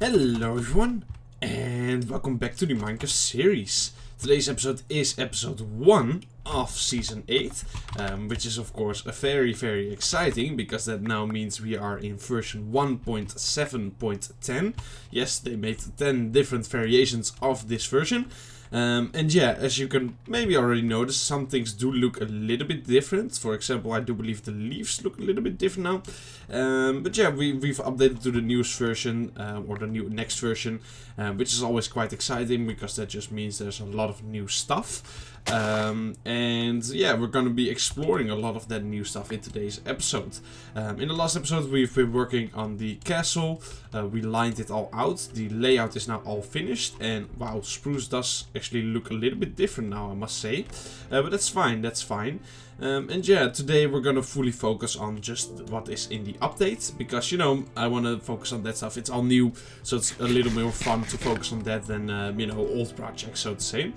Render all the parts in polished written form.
Hello everyone, and welcome back to the Minecraft series. Today's episode is episode 1 of season 8, which is of course very exciting, because that now means we are in version 1.7.10. Yes, they made 10 different variations of this version. And yeah, as you can maybe already notice, some things do look a little bit different. For example, I do believe the leaves look a little bit different now. But yeah, we've updated to the newest version, or the next version, which is always quite exciting, because that just means there's a lot of new stuff. And yeah, we're gonna be exploring a lot of that new stuff in today's episode. In the last episode, we've been working on the castle. We lined it all out. The layout is now all finished, and wow, spruce does actually look a little bit different now, I must say. But that's fine, and yeah, today we're gonna fully focus on just what is in the update, because, you know, I want to focus on that stuff. It's all new, so it's a little more fun to focus on that than, you know, old projects, so to say.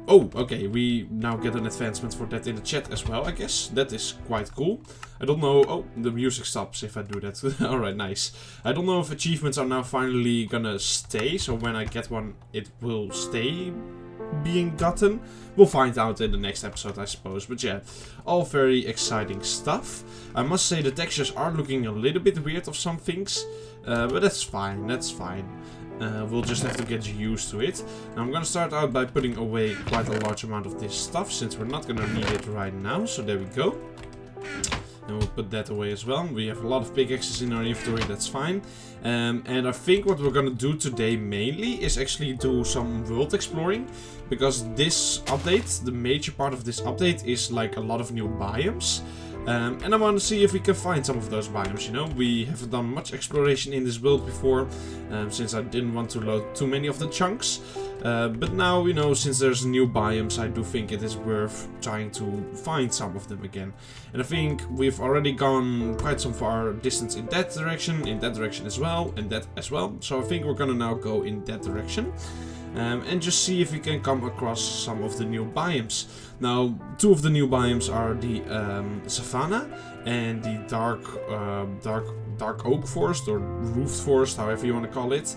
Oh, okay, we now get an advancement for that in the chat as well, I guess. That is quite cool. I don't know... Oh, the music stops if I do that. Alright, nice. I don't know if achievements are now finally gonna stay, so when I get one, it will stay being gotten. We'll find out in the next episode, I suppose. But yeah, all very exciting stuff. I must say the textures are looking a little bit weird of some things. But that's fine, we'll just have to get used to it. Now I'm gonna start out by putting away quite a large amount of this stuff, since we're not gonna need it right now. So there we go. And we'll put that away as well. We have a lot of pickaxes in our inventory, that's fine. And I think what we're gonna do today mainly is actually do some world exploring. Because this update, the major part of this update, is like a lot of new biomes. And I want to see if we can find some of those biomes, you know. We haven't done much exploration in this world before, since I didn't want to load too many of the chunks. But now, you know, since there's new biomes, I do think it is worth trying to find some of them again. And I think we've already gone quite some far distance in that direction as well, and that as well. So I think we're gonna now go in that direction. And just see if we can come across some of the new biomes. Now, two of the new biomes are the savanna and the dark oak forest, or roofed forest, however you want to call it.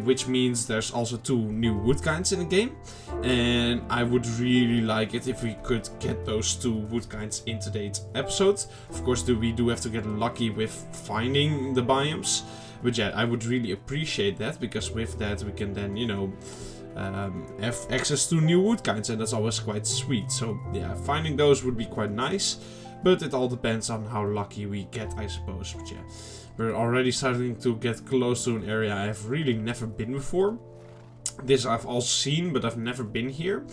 Which means there's also two new wood kinds in the game. And I would really like it if we could get those two wood kinds in today's episode. Of course, we do have to get lucky with finding the biomes. But yeah, I would really appreciate that, because with that we can then, you know, have access to new wood kinds, and that's always quite sweet. So yeah, finding those would be quite nice, but it all depends on how lucky we get, I suppose. But yeah, we're already starting to get close to an area I have really never been before. This I've all seen, but I've never been here.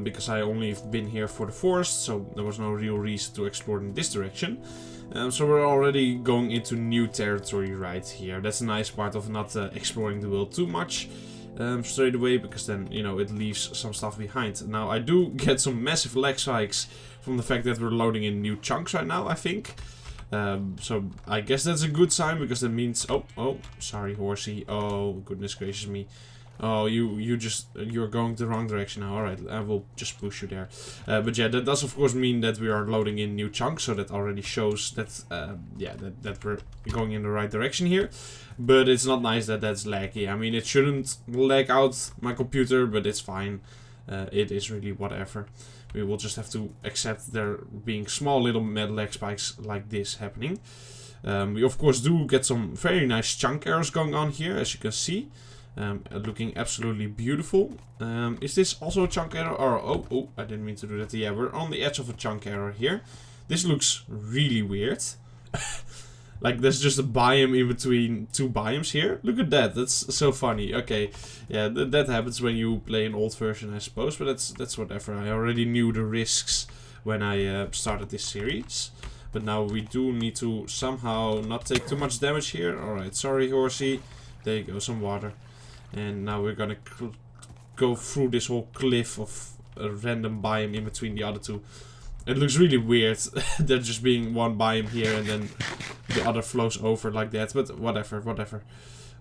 Because I only have been here for the forest, so there was no real reason to explore in this direction. So we're already going into new territory right here. That's a nice part of not exploring the world too much straight away, because then, you know, it leaves some stuff behind. Now, I do get some massive lag spikes from the fact that we're loading in new chunks right now, I think. So I guess that's a good sign, because that means... Oh, sorry, horsey. Oh, goodness gracious me. Oh, you're going the wrong direction now. Alright, I will just push you there. But yeah, that does of course mean that we are loading in new chunks, so that already shows that, yeah, that we're going in the right direction here. But it's not nice that that's laggy. I mean, it shouldn't lag out my computer, but it's fine. It is really whatever. We will just have to accept there being small little mad lag spikes like this happening. We of course do get some very nice chunk errors going on here, as you can see. Looking absolutely beautiful. Is this also a chunk error? Or, oh, I didn't mean to do that. Yeah, we're on the edge of a chunk error here. This looks really weird. Like, there's just a biome in between two biomes here. Look at that. That's so funny. Okay, yeah, that happens when you play an old version, I suppose. But that's whatever. I already knew the risks when I started this series. But now we do need to somehow not take too much damage here. Alright, sorry, horsey. There you go, some water. And now we're gonna go through this whole cliff of a random biome in between the other two. It looks really weird, there just being one biome here and then the other flows over like that, but whatever.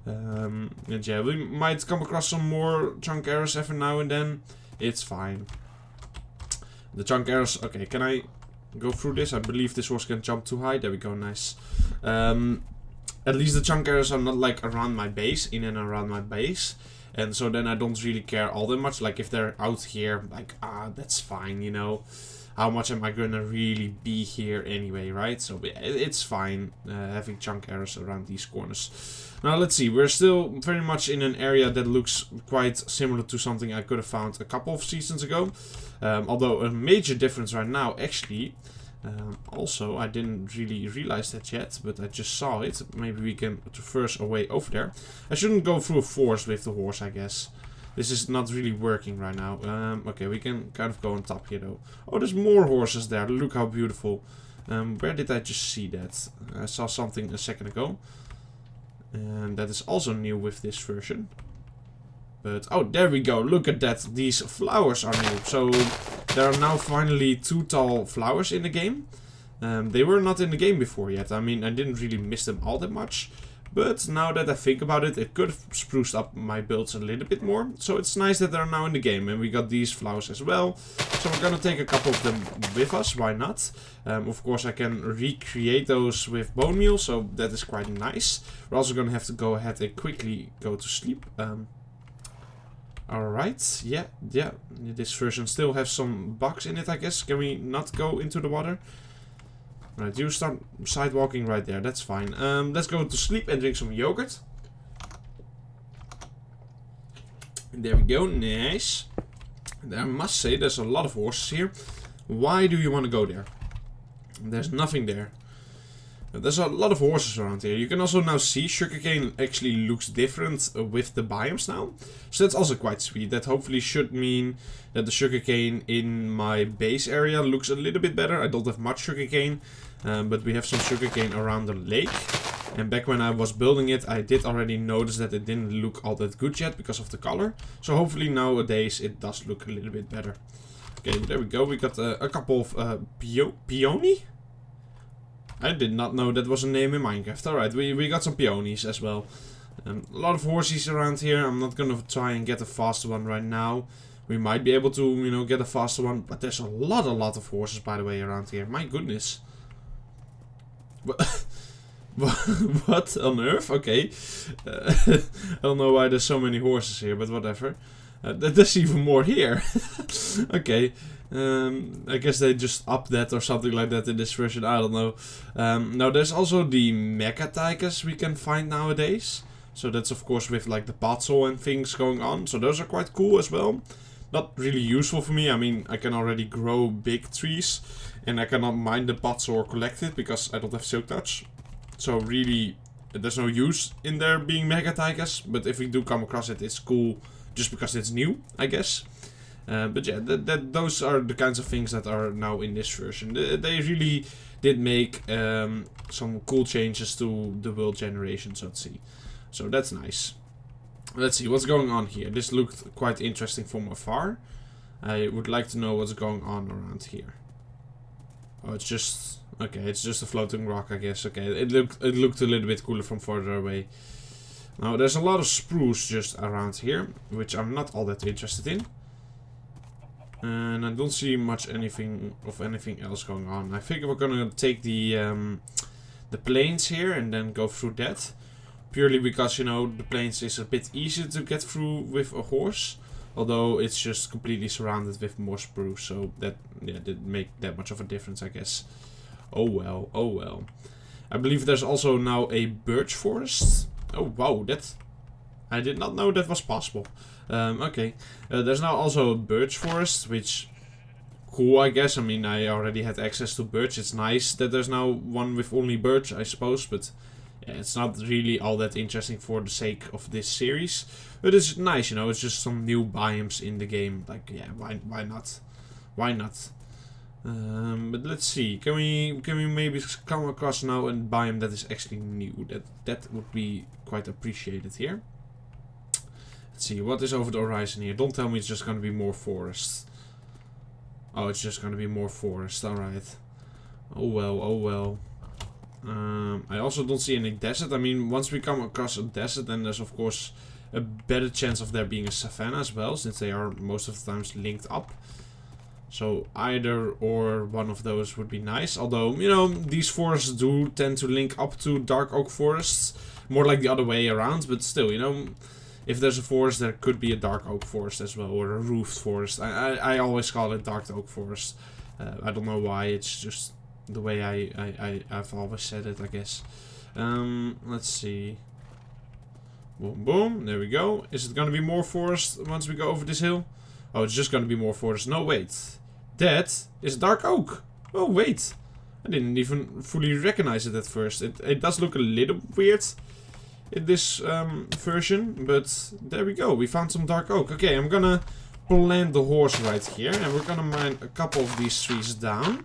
And yeah, we might come across some more chunk errors every now and then. It's fine. The chunk errors, okay, can I go through this? I believe this horse can jump too high. There we go, nice. at least the chunk areas are not like around my base, in and around my base. And so then I don't really care all that much. Like if they're out here, like, that's fine, you know. How much am I gonna really be here anyway, right? So it's fine having chunk errors around these corners. Now let's see, we're still very much in an area that looks quite similar to something I could have found a couple of seasons ago. Although a major difference right now, actually. Also, I didn't really realize that yet, but I just saw it. Maybe we can traverse our way over there. I shouldn't go through a forest with the horse, I guess. This is not really working right now. Okay, we can kind of go on top here though. Oh, there's more horses there. Look how beautiful. Where did I just see that? I saw something a second ago. And that is also new with this version. But, oh, there we go. Look at that. These flowers are new. So, there are now finally 2 tall flowers in the game. They were not in the game before yet. I mean, I didn't really miss them all that much. But now that I think about it, it could have spruced up my builds a little bit more. So it's nice that they're now in the game. And we got these flowers as well. So we're gonna take a couple of them with us. Why not? Of course, I can recreate those with bone meal. So that is quite nice. We're also gonna have to go ahead and quickly go to sleep. Alright. Yeah. This version still has some bugs in it, I guess. Can we not go into the water? Right, you start sidewalking right there, that's fine. Let's go to sleep and drink some yogurt. There we go, nice. And I must say, there's a lot of horses here. Why do you want to go there? There's nothing there. There's a lot of horses around here. You can also now see sugarcane actually looks different with the biomes now. So that's also quite sweet. That hopefully should mean that the sugarcane in my base area looks a little bit better. I don't have much sugarcane, but we have some sugarcane around the lake. And back when I was building it, I did already notice that it didn't look all that good yet because of the color. So hopefully nowadays it does look a little bit better. Okay, there we go. We got a couple of peony? I did not know that was a name in Minecraft. Alright, we got some peonies as well. A lot of horses around here. I'm not gonna try and get a faster one right now. We might be able to, you know, get a faster one. But there's a lot of horses, by the way, around here. My goodness. What on earth? Okay. I don't know why there's so many horses here, but whatever. There's even more here. Okay. I guess they just upped that or something like that in this version. I don't know. Now there's also the Mega Tigers we can find nowadays. So that's of course with like the puzzle and things going on. So those are quite cool as well. Not really useful for me. I mean, I can already grow big trees. And I cannot mine the puzzle or collect it because I don't have Silk Touch. So really, there's no use in there being Mega Tigers. But if we do come across it, it's cool just because it's new, I guess. But yeah, those are the kinds of things that are now in this version. They really did make some cool changes to the world generations, let's see. So that's nice. Let's see, what's going on here? This looked quite interesting from afar. I would like to know what's going on around here. Oh, it's just... Okay, it's just a floating rock, I guess. Okay, it looked a little bit cooler from further away. Now, there's a lot of spruce just around here, which I'm not all that interested in. And I don't see much anything else going on. I think we're gonna take the plains here and then go through that. Purely because, you know, the plains is a bit easier to get through with a horse. Although it's just completely surrounded with more spruce. So that, yeah, didn't make that much of a difference, I guess. Oh well, oh well. I believe there's also now a birch forest. Oh wow, that... I did not know that was possible. Okay. There's now also a birch forest, which... Cool, I guess. I mean, I already had access to birch. It's nice that there's now one with only birch, I suppose. But yeah, it's not really all that interesting for the sake of this series. But it's nice, you know. It's just some new biomes in the game. Like, yeah, why not? Why not? But let's see. Can we maybe come across now a biome that is actually new? That would be quite appreciated here. Let's see, what is over the horizon here? Don't tell me it's just gonna be more forest. Oh, it's just gonna be more forest, alright. Oh well, oh well. I also don't see any desert. I mean, once we come across a desert, then there's of course a better chance of there being a savanna as well, since they are most of the times linked up. So either or one of those would be nice. Although, you know, these forests do tend to link up to dark oak forests. More like the other way around, but still, you know, if there's a forest, there could be a dark oak forest as well, or a roofed forest. I always call it dark oak forest. I don't know why, it's just the way I've always said it, I guess. Let's see. Boom, boom, there we go. Is it gonna be more forest once we go over this hill? Oh, it's just gonna be more forest. No, wait. That is dark oak. Oh, wait. I didn't even fully recognize it at first. It does look a little weird in this version, but there we go. We found some dark oak. Okay, I'm gonna plant the horse right here, and we're gonna mine a couple of these trees down,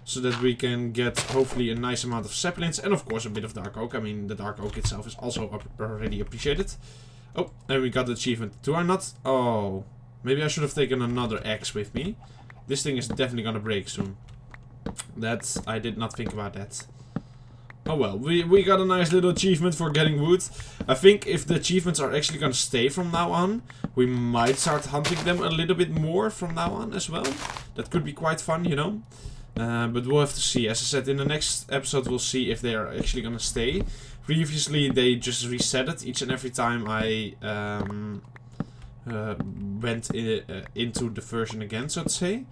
so that we can get hopefully a nice amount of saplings and of course a bit of dark oak. I mean, the dark oak itself is also already appreciated. Oh, and we got the achievement. Do I not? Oh, maybe I should have taken another axe with me. This thing is definitely gonna break soon. I did not think about that. Oh well, we got a nice little achievement for getting wood. I think if the achievements are actually gonna stay from now on, we might start hunting them a little bit more from now on as well. That could be quite fun, you know. But we'll have to see. As I said, in the next episode we'll see if they are actually gonna stay. Previously they just reset it each and every time I went into the version again, so to say.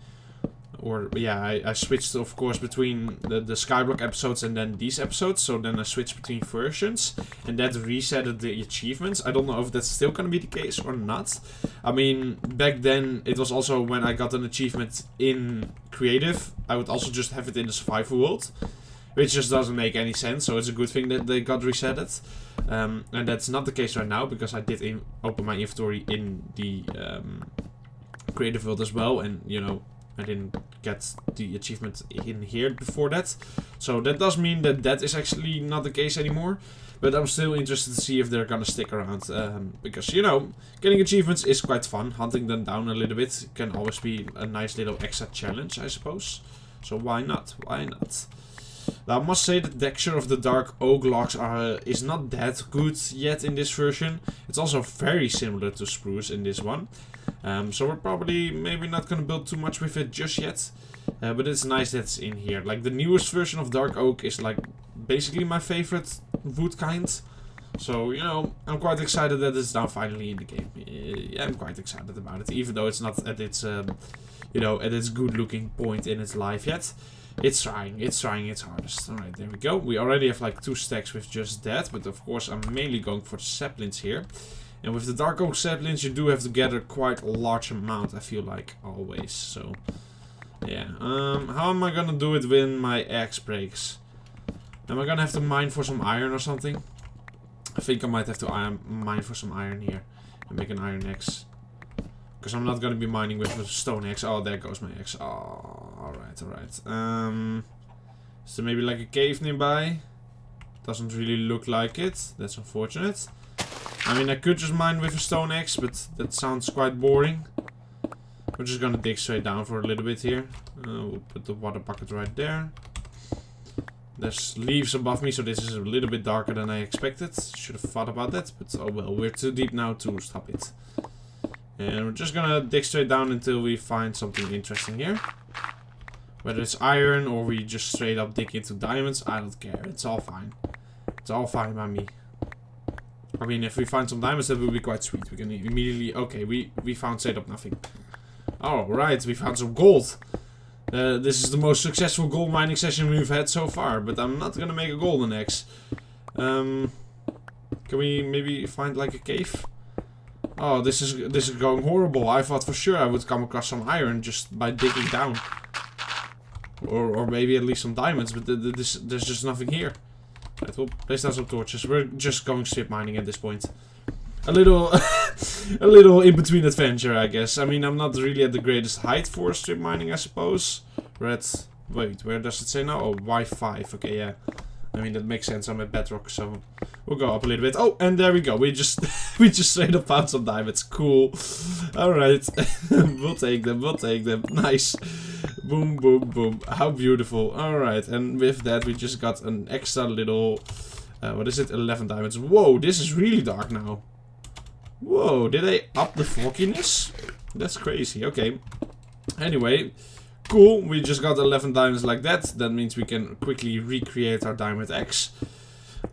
Or, yeah, I switched, of course, between the Skyblock episodes and then these episodes. So then I switched between versions. And that resetted the achievements. I don't know if that's still going to be the case or not. I mean, back then, it was also when I got an achievement in Creative. I would also just have it in the Survival world. Which just doesn't make any sense. So it's a good thing that they got resetted. And that's not the case right now. Because I did open my inventory in the Creative world as well. And, you know, I didn't get the achievement in here before that. So that does mean that that is actually not the case anymore. But I'm still interested to see if they're gonna stick around. Because, you know, getting achievements is quite fun. Hunting them down a little bit can always be a nice little extra challenge, I suppose. So why not? Why not? Now, I must say the texture of the dark oak logs is not that good yet in this version. It's also very similar to spruce in this one. So we're probably maybe not gonna build too much with it just yet. But it's nice that it's in here. Like the newest version of dark oak is like basically my favorite wood kind. So, you know, I'm quite excited that it's now finally in the game. Yeah, I'm quite excited about it. Even though it's not at its, you know, at its good looking point in its life yet. It's trying its hardest. Alright, there we go. We already have like 2 stacks with just that. But of course I'm mainly going for the saplings here. And with the dark oak saplings, you do have to gather quite a large amount, I feel like, always. So, yeah. How am I gonna do it when my axe breaks? Am I gonna have to mine for some iron or something? I think I might have to mine for some iron here. And make an iron axe. Because I'm not gonna be mining with a stone axe. Oh, there goes my axe. Oh, alright, alright. Is there maybe like a cave nearby? Doesn't really look like it. That's unfortunate. I mean, I could just mine with a stone axe, but that sounds quite boring. We're just gonna dig straight down for a little bit here. We'll put the water bucket right there. There's leaves above me, so this is a little bit darker than I expected. Should have thought about that, but oh well, we're too deep now to stop it. And we're just gonna dig straight down until we find something interesting here. Whether it's iron or we just straight up dig into diamonds, I don't care. It's all fine. It's all fine by me. I mean, if we find some diamonds, that would be quite sweet. We can immediately... Okay, we found straight up nothing. Alright, we found some gold. This is the most successful gold mining session we've had so far. But I'm not gonna make a golden axe. Can we maybe find like a cave? Oh, this is going horrible. I thought for sure I would come across some iron just by digging down. Or maybe at least some diamonds, but there's just nothing here. Right, we'll place down some torches. We're just going strip mining at this point. A little a little in-between adventure, I guess. I mean, I'm not really at the greatest height for strip mining, I suppose. We're at... Wait, where does it say now? Oh, Y5. Okay, yeah. I mean, that makes sense. I'm at bedrock, so we'll go up a little bit. Oh, and there we go. We just straight up found some diamonds. Cool. Alright. We'll take them. We'll take them. Nice. Boom, boom, boom. How beautiful. Alright, and with that, we just got an extra little... what is it? 11 diamonds. Whoa, this is really dark now. Whoa, did they up the fogginess? That's crazy. Okay. Anyway, cool. We just got 11 diamonds like that. That means we can quickly recreate our diamond axe.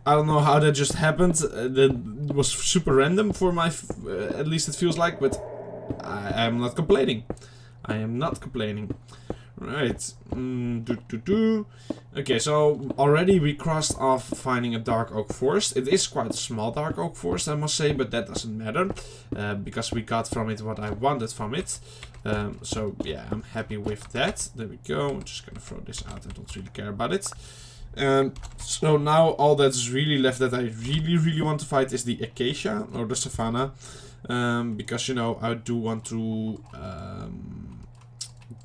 I don't know how that just happened. That was super random for my... at least it feels like, but I am not complaining. I am not complaining. Right. Okay, so already we crossed off finding a dark oak forest. It is quite a small dark oak forest, I must say, but that doesn't matter. Because we got from it what I wanted from it. So yeah, I'm happy with that. There we go. I'm just gonna throw this out. I don't really care about it. So now all that's really left that I really want to fight is the acacia or the savanna. Because, you know, I do want to...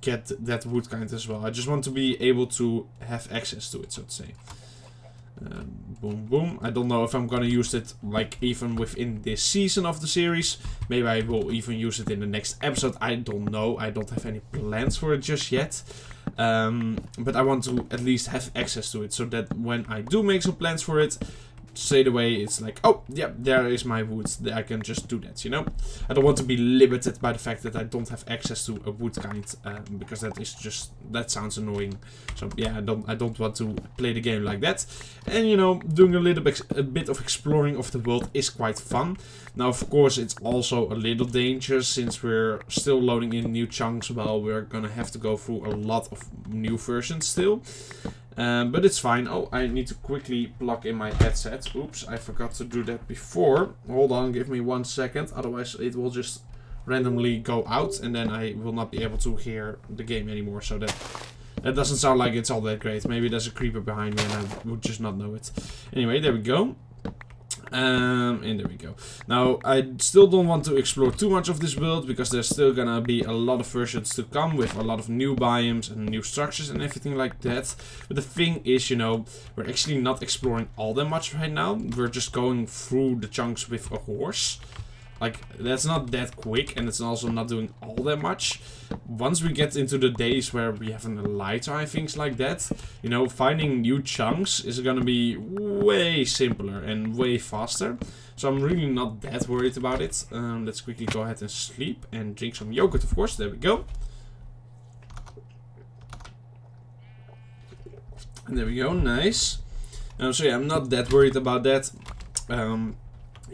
get that wood kind as well. I just want to be able to have access to it, so to say. Boom, boom. I don't know if I'm gonna use it like even within this season of the series. Maybe I will even use it in the next episode. I don't know. I don't have any plans for it just yet. But I want to at least have access to it so that when I do make some plans for it, straight away it's like, oh yeah, there is my wood. I can just do that, you know. I don't want to be limited by the fact that I don't have access to a wood kind, because that is just, that sounds annoying. So yeah, I don't want to play the game like that. And you know, doing a bit of exploring of the world is quite fun. Now of course it's also a little dangerous since we're still loading in new chunks. Well, we're gonna have to go through a lot of new versions still. But it's fine. Oh, I need to quickly plug in my headset. Oops, I forgot to do that before. Hold on, give me 1 second. Otherwise it will just randomly go out and then I will not be able to hear the game anymore. So that doesn't sound like it's all that great. Maybe there's a creeper behind me and I would just not know it. Anyway, there we go. And there we go. Now, I still don't want to explore too much of this world because there's still gonna be a lot of versions to come with a lot of new biomes and new structures and everything like that. But the thing is, you know, we're actually not exploring all that much right now. We're just going through the chunks with a horse. Like, that's not that quick, and it's also not doing all that much. Once we get into the days where we have an elytra and things like that, you know, finding new chunks is gonna be way simpler and way faster. So I'm really not that worried about it. Let's quickly go ahead and sleep and drink some yogurt, of course. There we go. And there we go, nice. So yeah, I'm not that worried about that.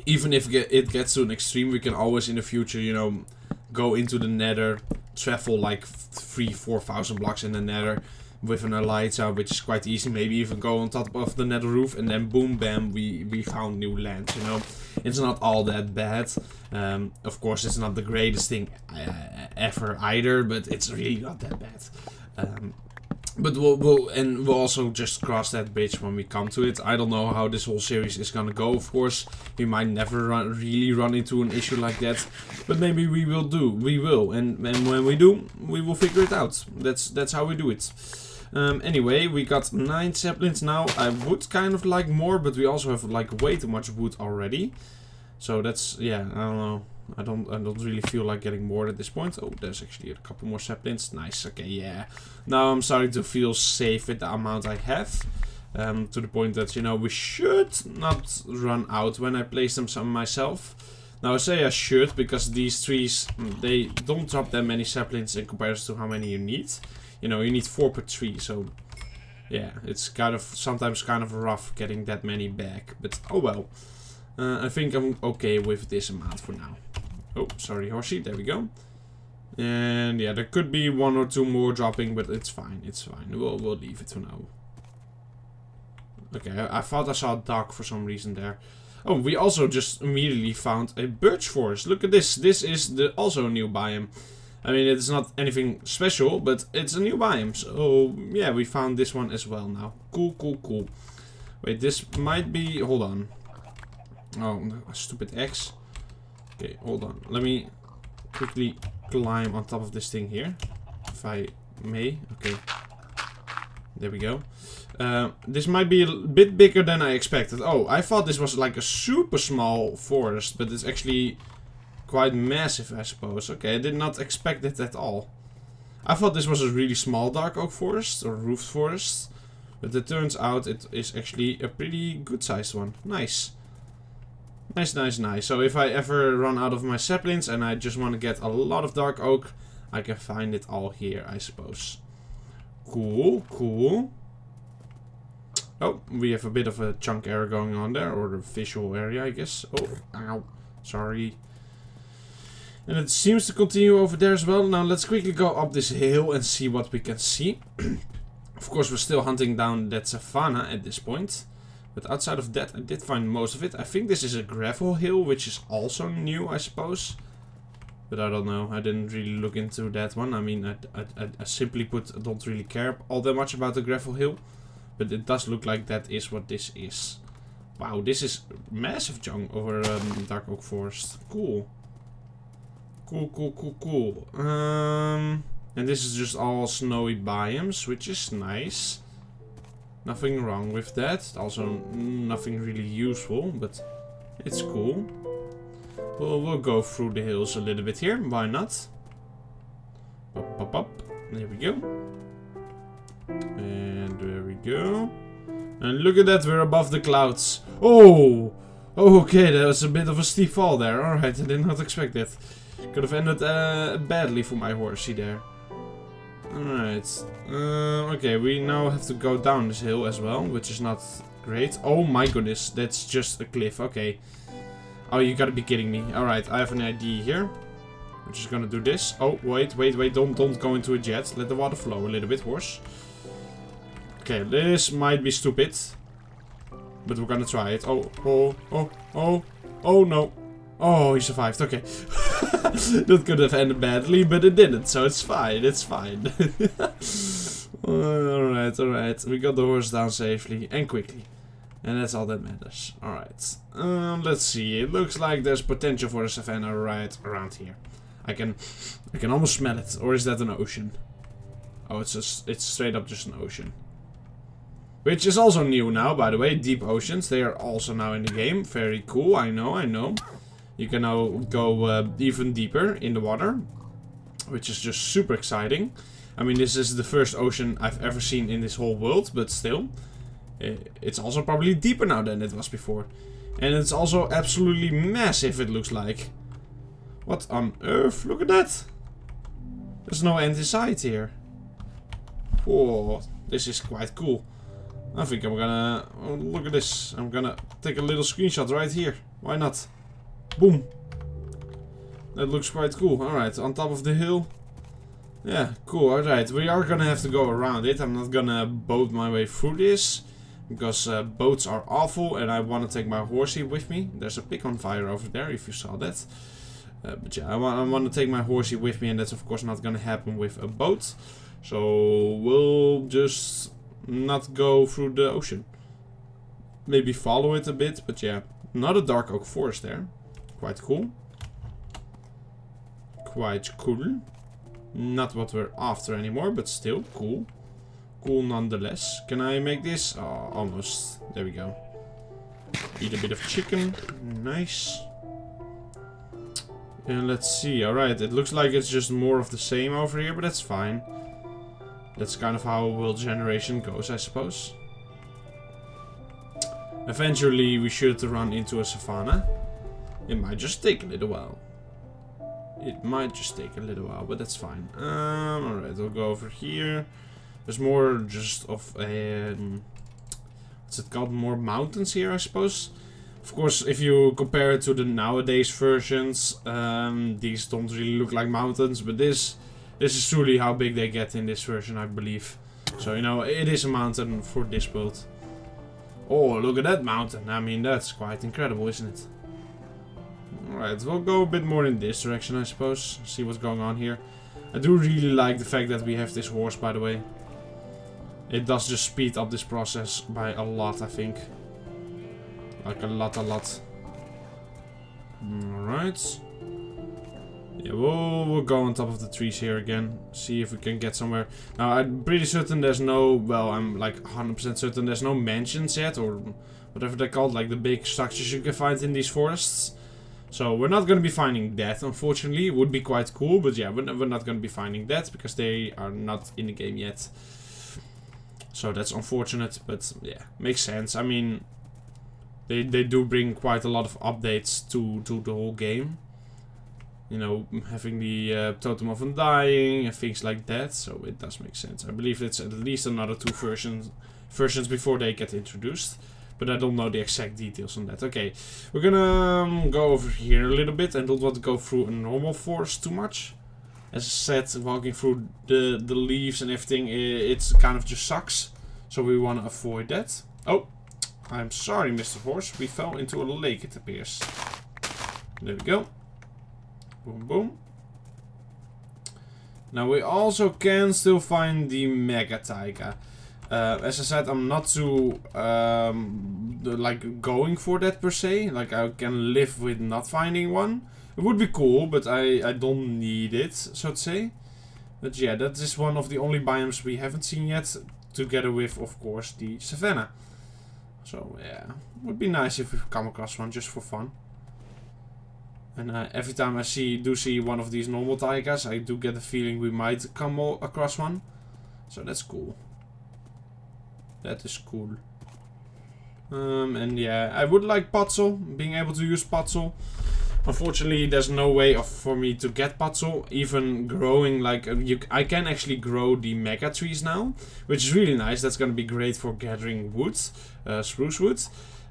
Even if it gets to an extreme, we can always in the future, you know, go into the nether, travel like 3,000-4,000 blocks in the nether with an elytra, which is quite easy. Maybe even go on top of the nether roof and then boom, bam, we found new land, you know. It's not all that bad. Of course, it's not the greatest thing ever either, but it's really not that bad. But we'll also just cross that bridge when we come to it. I don't know how this whole series is gonna go, of course. We might never really run into an issue like that. But maybe we will do. We will. And when we do, we will figure it out. That's how we do it. Anyway, we got 9 saplings now. I would kind of like more, but we also have like way too much wood already. So that's, yeah, I don't know. I don't really feel like getting more at this point. Oh, there's actually a couple more saplings. Nice. Okay, yeah. Now I'm starting to feel safe with the amount I have. To the point that, you know, we should not run out when I place them some myself. Now I say I should because these trees, they don't drop that many saplings in comparison to how many you need. You know, you need 4 per tree, so yeah, it's kind of sometimes kind of rough getting that many back. But oh well. I think I'm okay with this amount for now. Oh, sorry, horsey. There we go. And yeah, there could be 1 or 2 more dropping, but it's fine. It's fine. We'll leave it for now. Okay, I thought I saw a dog for some reason there. Oh, we also just immediately found a birch forest. Look at this. This is also a new biome. I mean, it's not anything special, but it's a new biome. So yeah, we found this one as well now. Cool, cool, cool. Wait, this might be... Hold on. Oh, stupid X. Okay, hold on. Let me quickly climb on top of this thing here. If I may. Okay. There we go. This might be a bit bigger than I expected. Oh, I thought this was like a super small forest, but it's actually quite massive, I suppose. Okay, I did not expect it at all. I thought this was a really small dark oak forest, or roofed forest. But it turns out it is actually a pretty good sized one. Nice. Nice, nice, nice. So if I ever run out of my saplings and I just want to get a lot of dark oak, I can find it all here, I suppose. Cool, cool. Oh, we have a bit of a chunk error going on there, or the visual area, I guess. Oh, ow, sorry. And it seems to continue over there as well. Now let's quickly go up this hill and see what we can see. Of course, we're still hunting down that savanna at this point. But outside of that, I did find most of it. I think this is a gravel hill, which is also new, I suppose. But I don't know. I didn't really look into that one. I mean, I simply put, I don't really care all that much about the gravel hill. But it does look like that is what this is. Wow, this is massive chunk over Dark Oak Forest. Cool. Cool, cool, cool, cool. And this is just all snowy biomes, which is nice. Nothing wrong with that. Also, nothing really useful, but it's cool. We'll go through the hills a little bit here. Why not? Up, up, up. There we go. And there we go. And look at that, we're above the clouds. Oh! Okay, that was a bit of a steep fall there. Alright, I did not expect that. Could have ended badly for my horsey there. Alright. Okay, we now have to go down this hill as well, which is not great. Oh my goodness, that's just a cliff. Okay. Oh, you gotta be kidding me. Alright, I have an idea here. We're just gonna do this. Oh, wait, wait, wait. Don't go into it yet. Let the water flow a little bit, horse. Okay, this might be stupid. But we're gonna try it. Oh, oh, oh, oh. Oh, no. Oh, he survived. Okay. That could have ended badly, but it didn't. So it's fine. It's fine. Alright, alright. We got the horse down safely and quickly. And that's all that matters. Alright. Let's see. It looks like there's potential for a savanna right around here. I can almost smell it. Or is that an ocean? Oh, it's straight up just an ocean. Which is also new now, by the way. Deep oceans. They are also now in the game. Very cool. I know, I know. You can now go even deeper in the water. Which is just super exciting. I mean, this is the first ocean I've ever seen in this whole world. But still. It's also probably deeper now than it was before. And it's also absolutely massive, it looks like. What on earth? Look at that. There's no end in sight here. Oh, this is quite cool. I think I'm gonna... Oh, look at this. I'm gonna take a little screenshot right here. Why not? Boom. That looks quite cool. Alright, on top of the hill. Yeah, cool. Alright, we are gonna have to go around it. I'm not gonna boat my way through this. Because boats are awful and I want to take my horsey with me. There's a pig on fire over there, if you saw that. But yeah, I want to take my horsey with me, and that's of course not going to happen with a boat. So we'll just not go through the ocean. Maybe follow it a bit, but yeah. Not a dark oak forest there. Quite cool. Quite cool. Not what we're after anymore, but still cool. Cool nonetheless. Can I make this? Oh, almost. There we go. Eat a bit of chicken. Nice. And let's see. Alright, it looks like it's just more of the same over here, but that's fine. That's kind of how world generation goes, I suppose. Eventually, we should run into a savanna. It might just take a little while. It might just take a little while, but that's fine. Alright, I'll go over here. There's more just of what's it called? More mountains here, I suppose. Of course, if you compare it to the nowadays versions, these don't really look like mountains, but this is truly how big they get in this version, I believe. So, you know, it is a mountain for this build. Oh, look at that mountain. I mean, that's quite incredible, isn't it? Alright, we'll go a bit more in this direction, I suppose. See what's going on here. I do really like the fact that we have this horse, by the way. It does just speed up this process by a lot, I think. Like a lot. Alright. Yeah, we'll go on top of the trees here again. See if we can get somewhere. Now, I'm pretty certain there's no... Well, I'm like 100% certain there's no mansions yet. Or whatever they're called. Like the big structures you can find in these forests. So we're not going to be finding that, unfortunately. It would be quite cool. But yeah, we're not going to be finding that. Because they are not in the game yet. So that's unfortunate. But yeah, makes sense. I mean... They do bring quite a lot of updates to the whole game. you know, having the totem of undying and things like that. So it does make sense. I believe it's at least another 2 versions before they get introduced. But I don't know the exact details on that. Okay, we're gonna go over here a little bit. I don't want to go through a normal forest too much. As I said, walking through the leaves and everything, it kind of just sucks. So we want to avoid that. Oh, I'm sorry, Mr. Horse. We fell into a lake, it appears. There we go. Boom, boom. Now we also can still find the Mega Taiga. As I said, I'm not too like going for that per se. Like I can live with not finding one. It would be cool, but I don't need it, so to say. But yeah, that is one of the only biomes we haven't seen yet, together with, of course, the Savannah. So yeah, would be nice if we come across one just for fun. And every time I do see one of these normal taigas, I do get the feeling we might come across one. So that's cool. That is cool. And yeah, I would like Patzel, being able to use Patzel. Unfortunately, there's no way for me to get Patzel. Even growing, like, I can actually grow the mega trees now, which is really nice. That's gonna be great for gathering wood, spruce wood.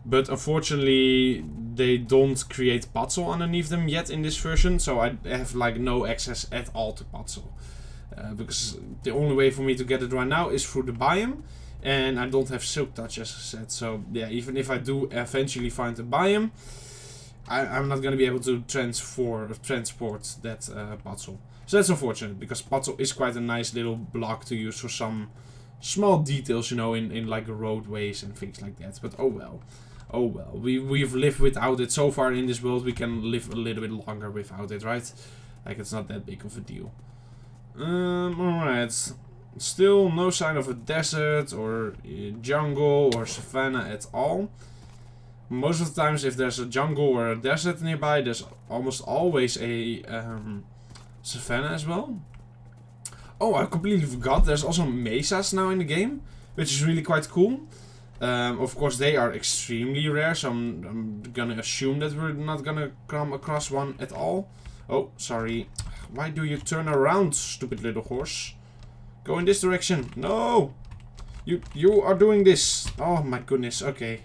But unfortunately, they don't create Patzel underneath them yet in this version, so I have like no access at all to Patzel. Because the only way for me to get it right now is through the biome. And I don't have Silk Touch, as I said. So yeah, even if I do eventually find a biome, I'm not going to be able to transport that Patzel. So that's unfortunate, because Patzel is quite a nice little block to use for some small details, you know, in like roadways and things like that. But oh well. Oh well. We've lived without it so far in this world. We can live a little bit longer without it, right? Like, it's not that big of a deal. Alright. Still no sign of a desert or jungle or savanna at all. Most of the times, if there's a jungle or a desert nearby, there's almost always a savanna as well. Oh, I completely forgot. There's also mesas now in the game, which is really quite cool. Of course, they are extremely rare, so I'm gonna assume that we're not gonna come across one at all. Oh, sorry. Why do you turn around, stupid little horse? Go in this direction. No! You are doing this. Oh my goodness. Okay.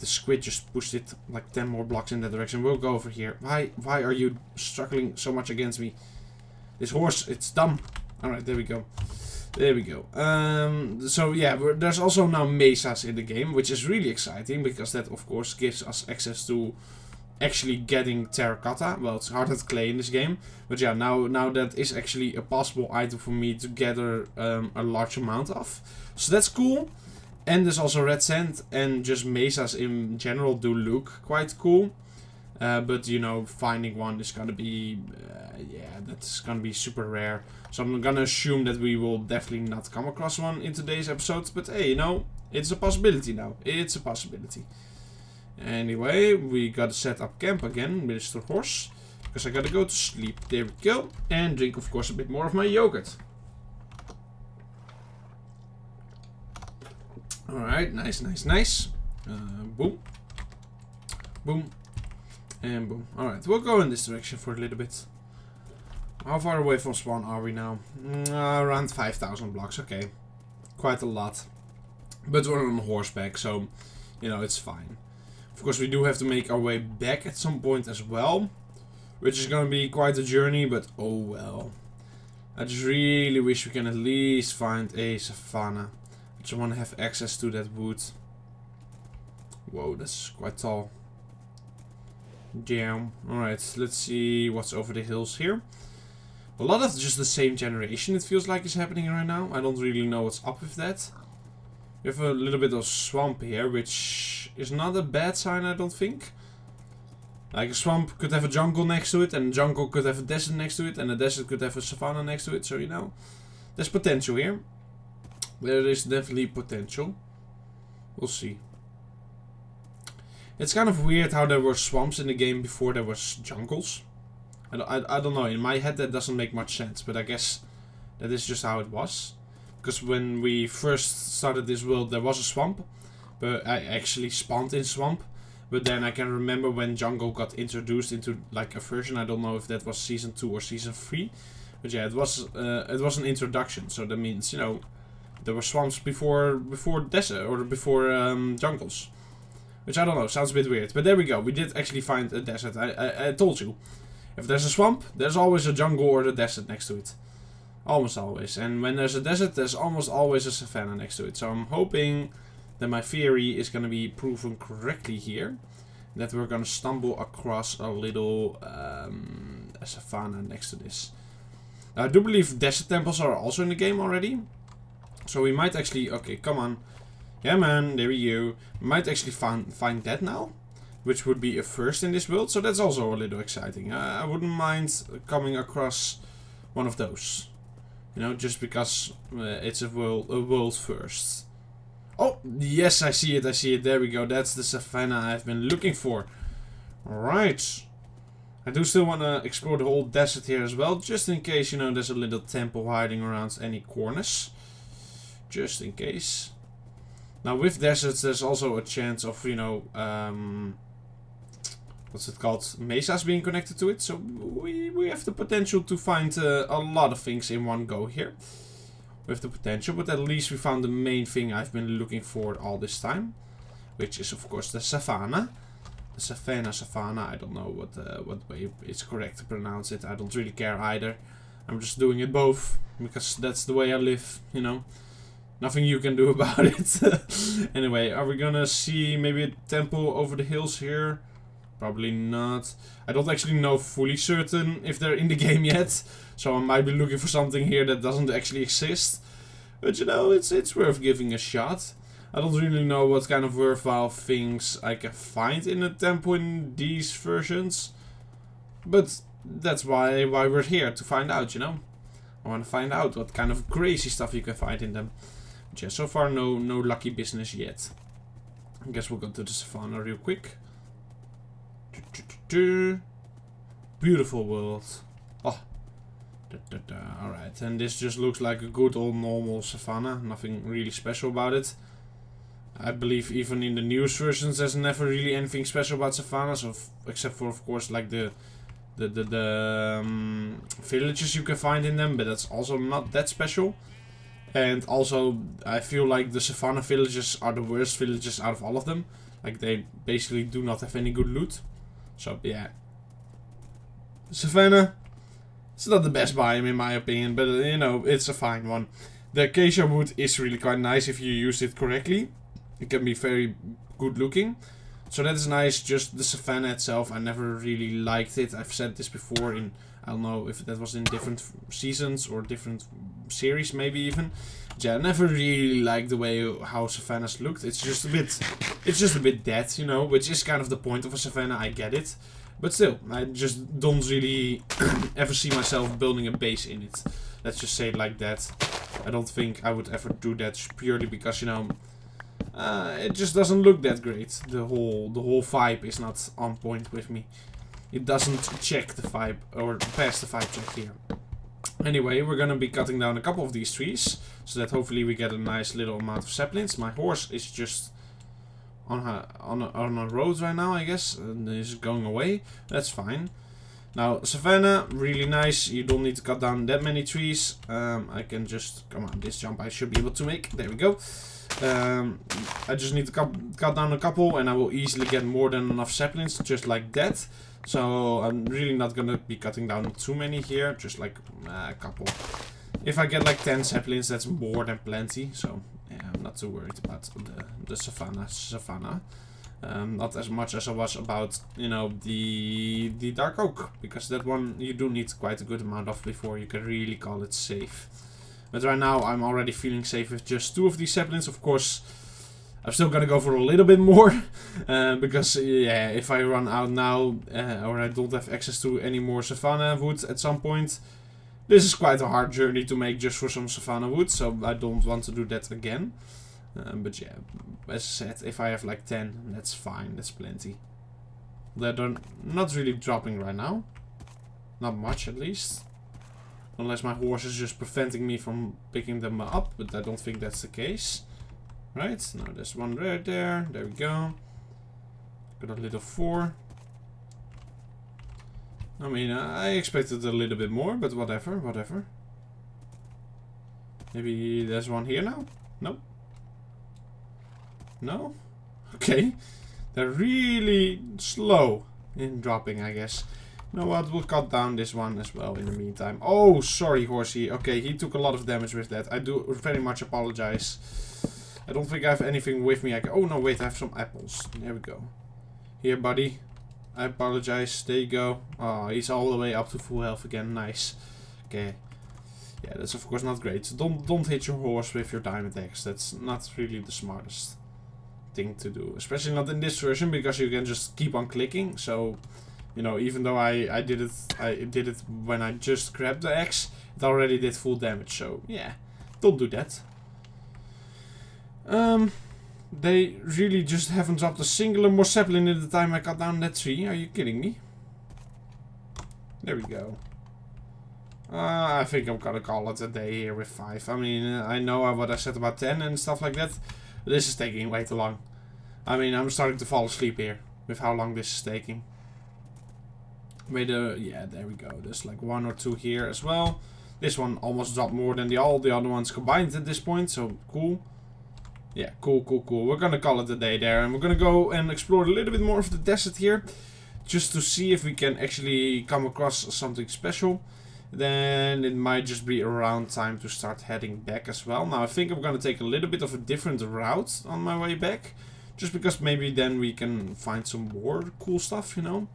The squid just pushed it like 10 more blocks in that direction. We'll go over here. Why are you struggling so much against me? This horse, it's dumb. Alright, there we go. There we go. So yeah, there's also now mesas in the game, which is really exciting, because that of course gives us access to actually getting terracotta. Well, it's hard at clay in this game, but yeah, now that is actually a possible item for me to gather a large amount of. So that's cool. And there's also red sand, and just mesas in general do look quite cool. But you know, finding one is gonna be, yeah, that's gonna be super rare. So I'm gonna assume that we will definitely not come across one in today's episode. But hey, you know, it's a possibility now. It's a possibility. Anyway, we gotta set up camp again, Mr. Horse, because I gotta go to sleep. There we go. And drink, of course, a bit more of my yogurt. Alright, nice, nice, nice. Boom. Boom. And boom. Alright, we'll go in this direction for a little bit. How far away from spawn are we now? Around 5,000 blocks, okay. Quite a lot. But we're on horseback, so, you know, it's fine. Of course, we do have to make our way back at some point as well, which is gonna be quite a journey, but oh well. I just really wish we can at least find a savanna. I just want to have access to that wood. Whoa, that's quite tall. Damn. Alright, let's see what's over the hills here. A lot of just the same generation, it feels like, is happening right now. I don't really know what's up with that. We have a little bit of swamp here, which is not a bad sign, I don't think. Like, a swamp could have a jungle next to it, and a jungle could have a desert next to it, and a desert could have a savanna next to it, so you know. There's potential here. There is definitely potential. We'll see. It's kind of weird how there were swamps in the game before there was jungles. I don't know, in my head that doesn't make much sense, but I guess that is just how it was. Because when we first started this world, there was a swamp, but I actually spawned in swamp. But then I can remember when jungle got introduced into like a version. I don't know if that was season 2 or season 3. But yeah, it was an introduction. So that means, you know, there were swamps before desert or before jungles. Which I don't know, sounds a bit weird. But there we go, we did actually find a desert. I told you. If there's a swamp, there's always a jungle or the desert next to it. Almost always. And when there's a desert, there's almost always a savanna next to it. So I'm hoping that my theory is going to be proven correctly here. That we're going to stumble across a little a savanna next to this. Now, I do believe desert temples are also in the game already. So we might actually... Okay, come on. Yeah, man, there we go. We might actually find that now. Which would be a first in this world. So that's also a little exciting. I wouldn't mind coming across one of those. You know, just because it's a world first. Oh, yes, I see it, I see it. There we go. That's the savanna I've been looking for. Alright. I do still want to explore the whole desert here as well. Just in case, you know, there's a little temple hiding around any corners. Just in case. Now, with deserts, there's also a chance of, you know, what's it called? Mesas being connected to it. So we have the potential to find a lot of things in one go here. We have the potential, but at least we found the main thing I've been looking for all this time. Which is, of course, the savanna. The savanna. I don't know what way it's correct to pronounce it. I don't really care either. I'm just doing it both. Because that's the way I live, you know. Nothing you can do about it. Anyway, are we gonna see maybe a temple over the hills here? Probably not. I don't actually know fully certain if they're in the game yet. So I might be looking for something here that doesn't actually exist. But you know, it's worth giving a shot. I don't really know what kind of worthwhile things I can find in a temple in these versions. But that's why we're here, to find out, you know. I want to find out what kind of crazy stuff you can find in them. But yeah, so far no lucky business yet. I guess we'll go to the savanna real quick. Beautiful world. Oh. Alright, and this just looks like a good old normal savanna. Nothing really special about it. I believe even in the news versions there's never really anything special about savannas, except for, of course, like the villages you can find in them, but that's also not that special. And also, I feel like the savanna villages are the worst villages out of all of them. Like, they basically do not have any good loot. So, yeah. Savanna, it's not the best biome in my opinion, but you know, it's a fine one. The acacia wood is really quite nice if you use it correctly. It can be very good looking. So that is nice. Just the savanna itself, I never really liked it. I've said this before in, I don't know if that was in different seasons or different series maybe even. But yeah, I never really liked the way how savannas looked. It's just a bit dead, you know, which is kind of the point of a savanna, I get it. But still, I just don't really ever see myself building a base in it. Let's just say it like that. I don't think I would ever do that purely because, you know, it just doesn't look that great. The whole vibe is not on point with me. It doesn't check the vibe or pass the vibe check here. Anyway, we're gonna be cutting down a couple of these trees so that hopefully we get a nice little amount of saplings. My horse is just on a road right now, I guess, and is going away. That's fine. Now, savanna, really nice. You don't need to cut down that many trees. I can just, come on, this jump I should be able to make. There we go. I just need to cut down a couple and I will easily get more than enough saplings, just like that. So I'm really not gonna be cutting down too many here, just like a couple. If I get like 10 saplings, that's more than plenty. So yeah, I'm not too worried about the savanna. Not as much as I was about, you know, the dark oak, because that one you do need quite a good amount of before you can really call it safe. But right now I'm already feeling safe with just 2 of these saplings. Of course, I'm still gonna go for a little bit more, because yeah, if I run out now or I don't have access to any more savanna wood at some point, this is quite a hard journey to make just for some savanna wood, so I don't want to do that again. But yeah, as I said, if I have like 10, that's fine, that's plenty. They're not really dropping right now. Not much, at least. Unless my horse is just preventing me from picking them up, but I don't think that's the case. Right, now there's one right there. There we go. Got a little 4. I mean, I expected a little bit more, but whatever, whatever. Maybe there's one here now? Nope. No? Okay. They're really slow in dropping, I guess. You know what? We'll cut down this one as well in the meantime. Oh, sorry, horsey. Okay, he took a lot of damage with that. I do very much apologize. I don't think I have anything with me. Oh, no, wait. I have some apples. There we go. Here, buddy. I apologize. There you go. Oh, he's all the way up to full health again. Nice. Okay. Yeah, that's of course not great. So don't hit your horse with your diamond axe. That's not really the smartest thing to do. Especially not in this version, because you can just keep on clicking. So, you know, even though I did it when I just grabbed the axe, it already did full damage. So, yeah. Don't do that. They really just haven't dropped a singular more sapling in the time I cut down that tree. Are you kidding me? There we go. I think I'm gonna call it a day here with 5. I mean, I know what I said about 10 and stuff like that. But this is taking way too long. I mean, I'm starting to fall asleep here with how long this is taking. Wait, yeah, there we go. There's like 1 or 2 here as well. This one almost dropped more than all the other ones combined at this point, so cool. Yeah, cool, cool, cool. We're gonna call it a day there, and we're gonna go and explore a little bit more of the desert here, just to see if we can actually come across something special. Then it might just be around time to start heading back as well. Now I think I'm gonna take a little bit of a different route on my way back, just because maybe then we can find some more cool stuff, you know.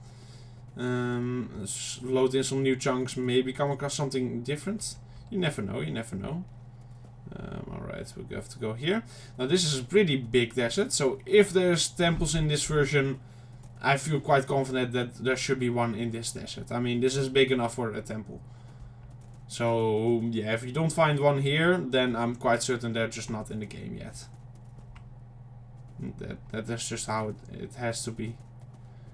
Load in some new chunks, maybe come across something different. You never know, you never know. Alright, we have to go here. Now this is a pretty big desert, so if there's temples in this version, I feel quite confident that there should be one in this desert. I mean, this is big enough for a temple. So, yeah, if you don't find one here, then I'm quite certain they're just not in the game yet. That's just how it has to be.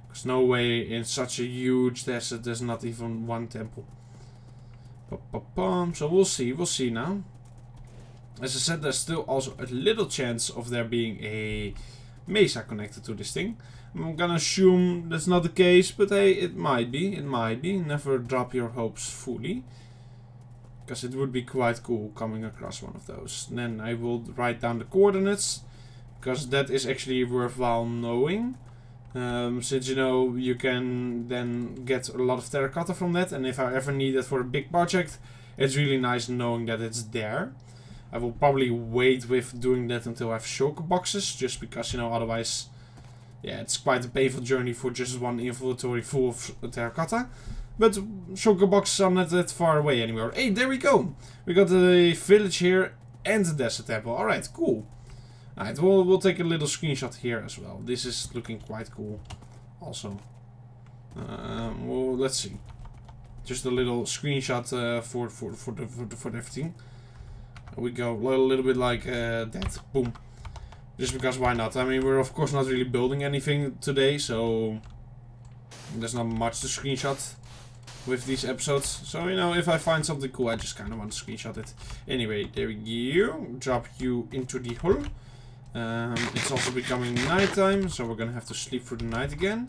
There's no way in such a huge desert there's not even one temple. So we'll see now. As I said, there's still also a little chance of there being a mesa connected to this thing. I'm gonna assume that's not the case, but hey, it might be, it might be. Never drop your hopes fully. Because it would be quite cool coming across one of those. Then I will write down the coordinates, because that is actually worthwhile knowing. Since, you know, you can then get a lot of terracotta from that, and if I ever need it for a big project, it's really nice knowing that it's there. I will probably wait with doing that until I have shulker boxes, just because, you know, otherwise, yeah, it's quite a painful journey for just one inventory full of terracotta. But shulker boxes are not that far away anymore. Hey, there we go! We got the village here and the desert temple. Alright, cool. Alright, we'll take a little screenshot here as well. This is looking quite cool also. Well, let's see. Just a little screenshot for everything. We go a little bit like that. Boom. Just because why not? I mean, we're of course not really building anything today, so there's not much to screenshot with these episodes. So, you know, if I find something cool, I just kind of want to screenshot it. Anyway, there we go. Drop you into the hole. It's also becoming nighttime, so we're gonna have to sleep through the night again.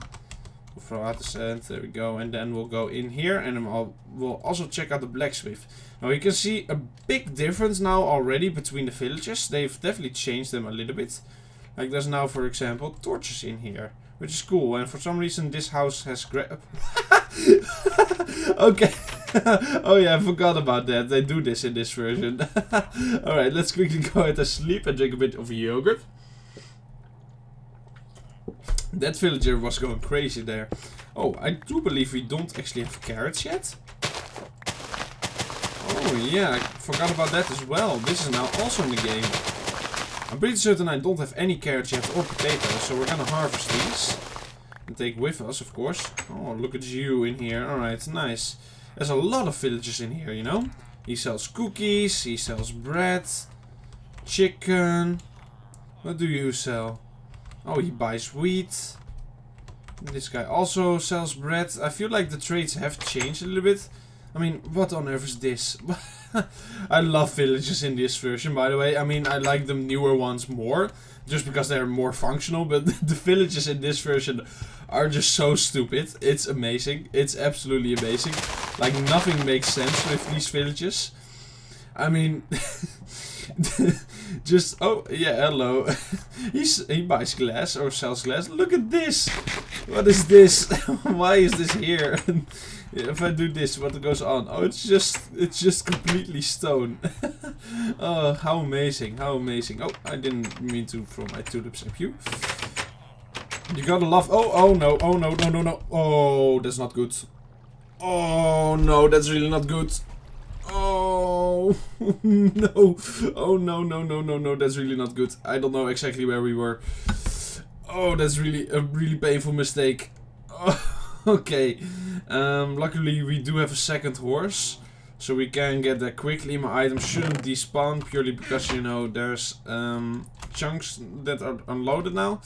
We'll throw out the sand. There we go. And then we'll go in here, and then we'll also check out the blacksmith. Now you can see a big difference now already between the villages. They've definitely changed them a little bit. Like there's now, for example, torches in here, which is cool. And for some reason this house has okay. Oh yeah, I forgot about that. They do this in this version. Alright, let's quickly go ahead and sleep and drink a bit of yogurt. That villager was going crazy there. Oh, I do believe we don't actually have carrots yet. Oh yeah, I forgot about that as well. This is now also in the game. I'm pretty certain I don't have any carrots yet or potatoes, so we're gonna harvest these. And take with us, of course. Oh, look at you in here. Alright, nice. There's a lot of villagers in here, you know. He sells cookies, he sells bread, chicken. What do you sell? Oh, he buys wheat. This guy also sells bread. I feel like the trades have changed a little bit. I mean, what on earth is this? I love villages in this version, by the way. I mean, I like the newer ones more. just because they're more functional, but the villages in this version are just so stupid. It's amazing. It's absolutely amazing. Like, nothing makes sense with these villages. I mean, just, oh, yeah, hello. He buys glass or sells glass. Look at this. What is this? Why is this here? If I do this, what goes on? Oh, it's just completely stone. Oh, how amazing, how amazing. Oh, I didn't mean to throw my tulips at you. You gotta love, oh no, oh no, no, no, no. Oh, that's not good. Oh no, that's really not good. Oh no. Oh no, no, no, no, no, that's really not good. I don't know exactly where we were. Oh, that's really a really painful mistake. Oh, okay. Luckily we do have a second horse, so we can get there quickly. My items shouldn't despawn purely because, you know, there's chunks that are unloaded now.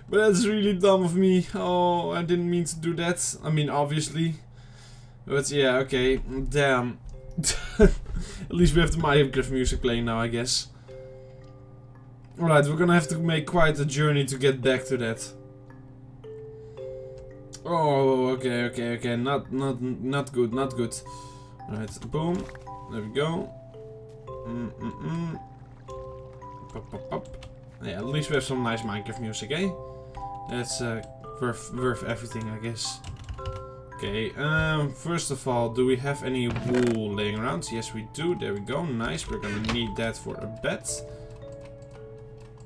But that's really dumb of me. Oh, I didn't mean to do that. I mean, obviously. But yeah, okay. Damn. At least we have the Minecraft music playing now, I guess. Alright, we're gonna have to make quite a journey to get back to that. Oh, okay, okay, okay. Not good, not good. Alright, boom. There we go. Pop, pop, pop. Yeah, at least we have some nice Minecraft music, eh? That's worth everything, I guess. Okay, first of all, do we have any wool laying around? Yes, we do. There we go. Nice. We're gonna need that for a bed.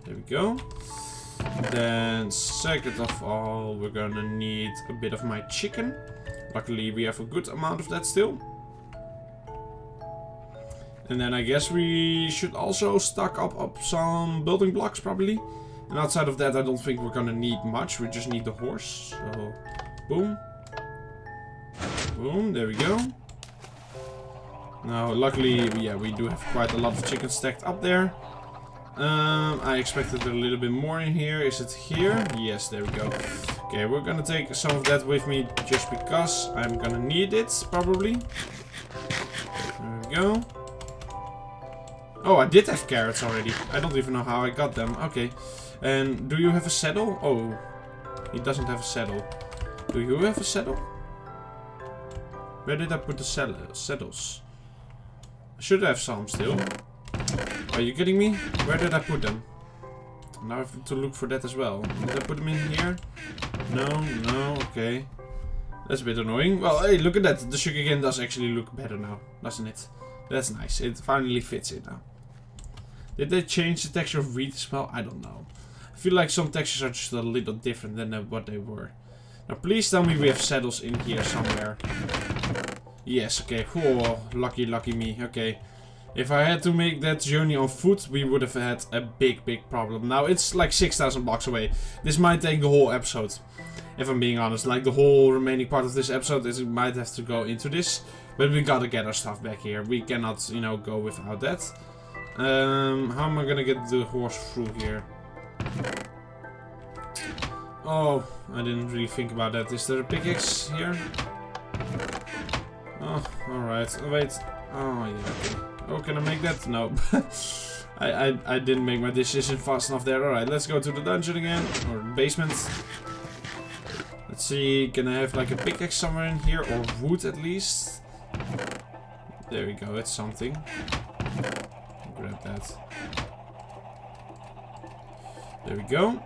There we go. Then, second of all, we're gonna need a bit of my chicken. Luckily, we have a good amount of that still. And then I guess we should also stock up some building blocks, probably. And outside of that, I don't think we're gonna need much. We just need the horse. So, boom. Boom, there we go. Now, luckily, yeah, we do have quite a lot of chicken stacked up there. I expected a little bit more in here. Is it here? Yes, there we go. Okay, we're gonna take some of that with me just because I'm gonna need it, probably. There we go. Oh, I did have carrots already. I don't even know how I got them. Okay. And do you have a saddle? Oh, he doesn't have a saddle. Do you have a saddle? Where did I put the saddles? I should have some still. Are you kidding me? Where did I put them? Now I have to look for that as well. Did I put them in here? No, no, okay. That's a bit annoying. Well, hey, look at that. The sugarcane does actually look better now, doesn't it? That's nice. It finally fits it now. Did they change the texture of wheat as well? I don't know. I feel like some textures are just a little different than what they were. Now, please tell me we have saddles in here somewhere. Yes, okay. Oh, lucky, lucky me. Okay. If I had to make that journey on foot, we would have had a big, big problem. Now, it's like 6,000 blocks away. This might take the whole episode. If I'm being honest. Like, the whole remaining part of this episode might have to go into this. But we gotta get our stuff back here. We cannot, you know, go without that. How am I gonna get the horse through here? Oh, I didn't really think about that. Is there a pickaxe here? Oh, alright. Oh, wait. Oh, yeah, okay. Oh, can I make that? No. I didn't make my decision fast enough there. Alright, let's go to the dungeon again. Or basement. Let's see. Can I have like a pickaxe somewhere in here? Or wood at least? There we go. It's something. Grab that. There we go.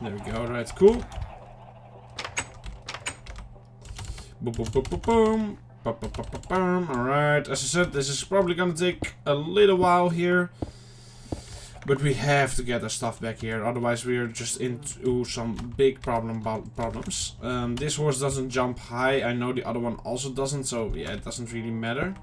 There we go. Alright, cool. Boom, boom, boom, boom, boom. Alright, as I said, this is probably gonna take a little while here. But we have to get our stuff back here, otherwise we are just into some big problems. This horse doesn't jump high, I know the other one also doesn't, so yeah, it doesn't really matter.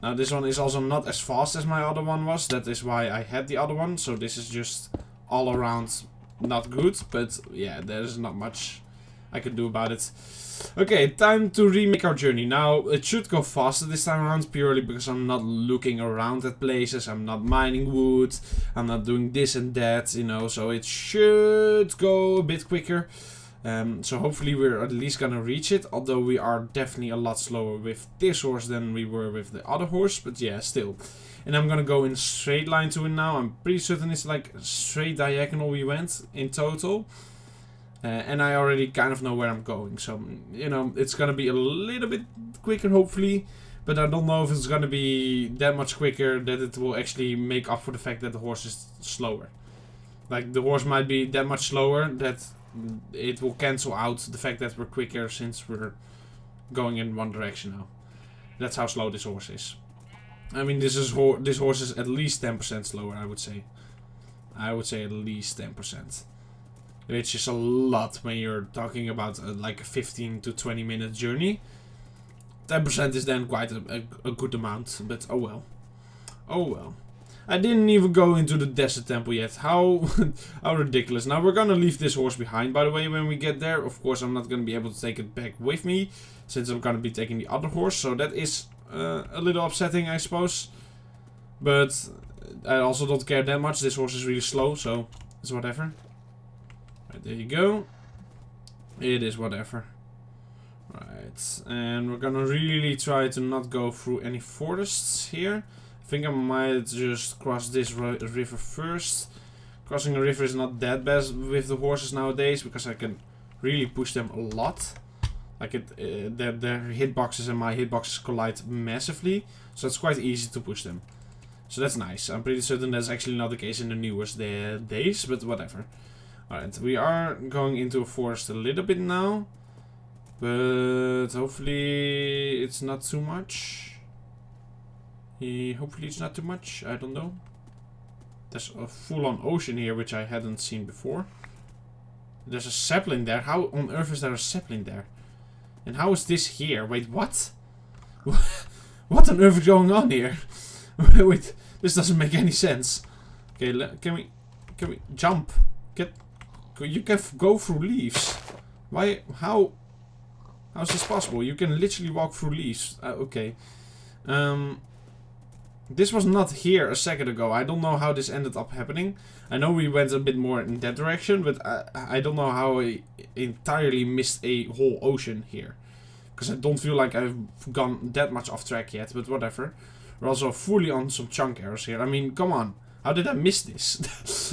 Now this one is also not as fast as my other one was, that is why I had the other one, so this is just all around not good, but yeah, there's not much I can do about it. Okay, time to remake our journey. Now, it should go faster this time around, purely because I'm not looking around at places, I'm not mining wood, I'm not doing this and that, you know, so it should go a bit quicker. So hopefully we're at least gonna reach it, although we are definitely a lot slower with this horse than we were with the other horse, but yeah, still. And I'm gonna go in straight line to it now. I'm pretty certain it's like straight diagonal we went in total. And I already kind of know where I'm going. So, you know, it's gonna be a little bit quicker hopefully. But I don't know if it's gonna be that much quicker that it will actually make up for the fact that the horse is slower. Like, the horse might be that much slower that it will cancel out the fact that we're quicker since we're going in one direction now. That's how slow this horse is. I mean, this horse is at least 10% slower, I would say. I would say at least 10%. Which is a lot when you're talking about like a 15 to 20 minute journey. 10% is then quite a good amount, but oh well. Oh well. I didn't even go into the desert temple yet. How ridiculous. Now we're gonna leave this horse behind, by the way, when we get there. Of course, I'm not gonna be able to take it back with me, since I'm gonna be taking the other horse. So that is a little upsetting, I suppose. But I also don't care that much. This horse is really slow, so it's whatever. Right, there you go. It is whatever. Right, and we're gonna really try to not go through any forests here. I think I might just cross this river first. Crossing a river is not that bad with the horses nowadays, because I can really push them a lot. Like their hitboxes and my hitboxes collide massively, so it's quite easy to push them. So that's nice. I'm pretty certain that's actually not the case in the newest days, but whatever. Alright, we are going into a forest a little bit now. But hopefully it's not too much. Hopefully it's not too much, I don't know. There's a full-on ocean here, which I hadn't seen before. There's a sapling there. How on earth is there a sapling there? And how is this here? Wait, what? What on earth is going on here? Wait, this doesn't make any sense. Okay, can we jump? You can go through leaves. Why? How is this possible? You can literally walk through leaves. Okay. This was not here a second ago. I don't know how this ended up happening. I know we went a bit more in that direction, but I don't know how I entirely missed a whole ocean here. Because I don't feel like I've gone that much off track yet, but whatever. We're also fully on some chunk errors here. I mean, come on. How did I miss this?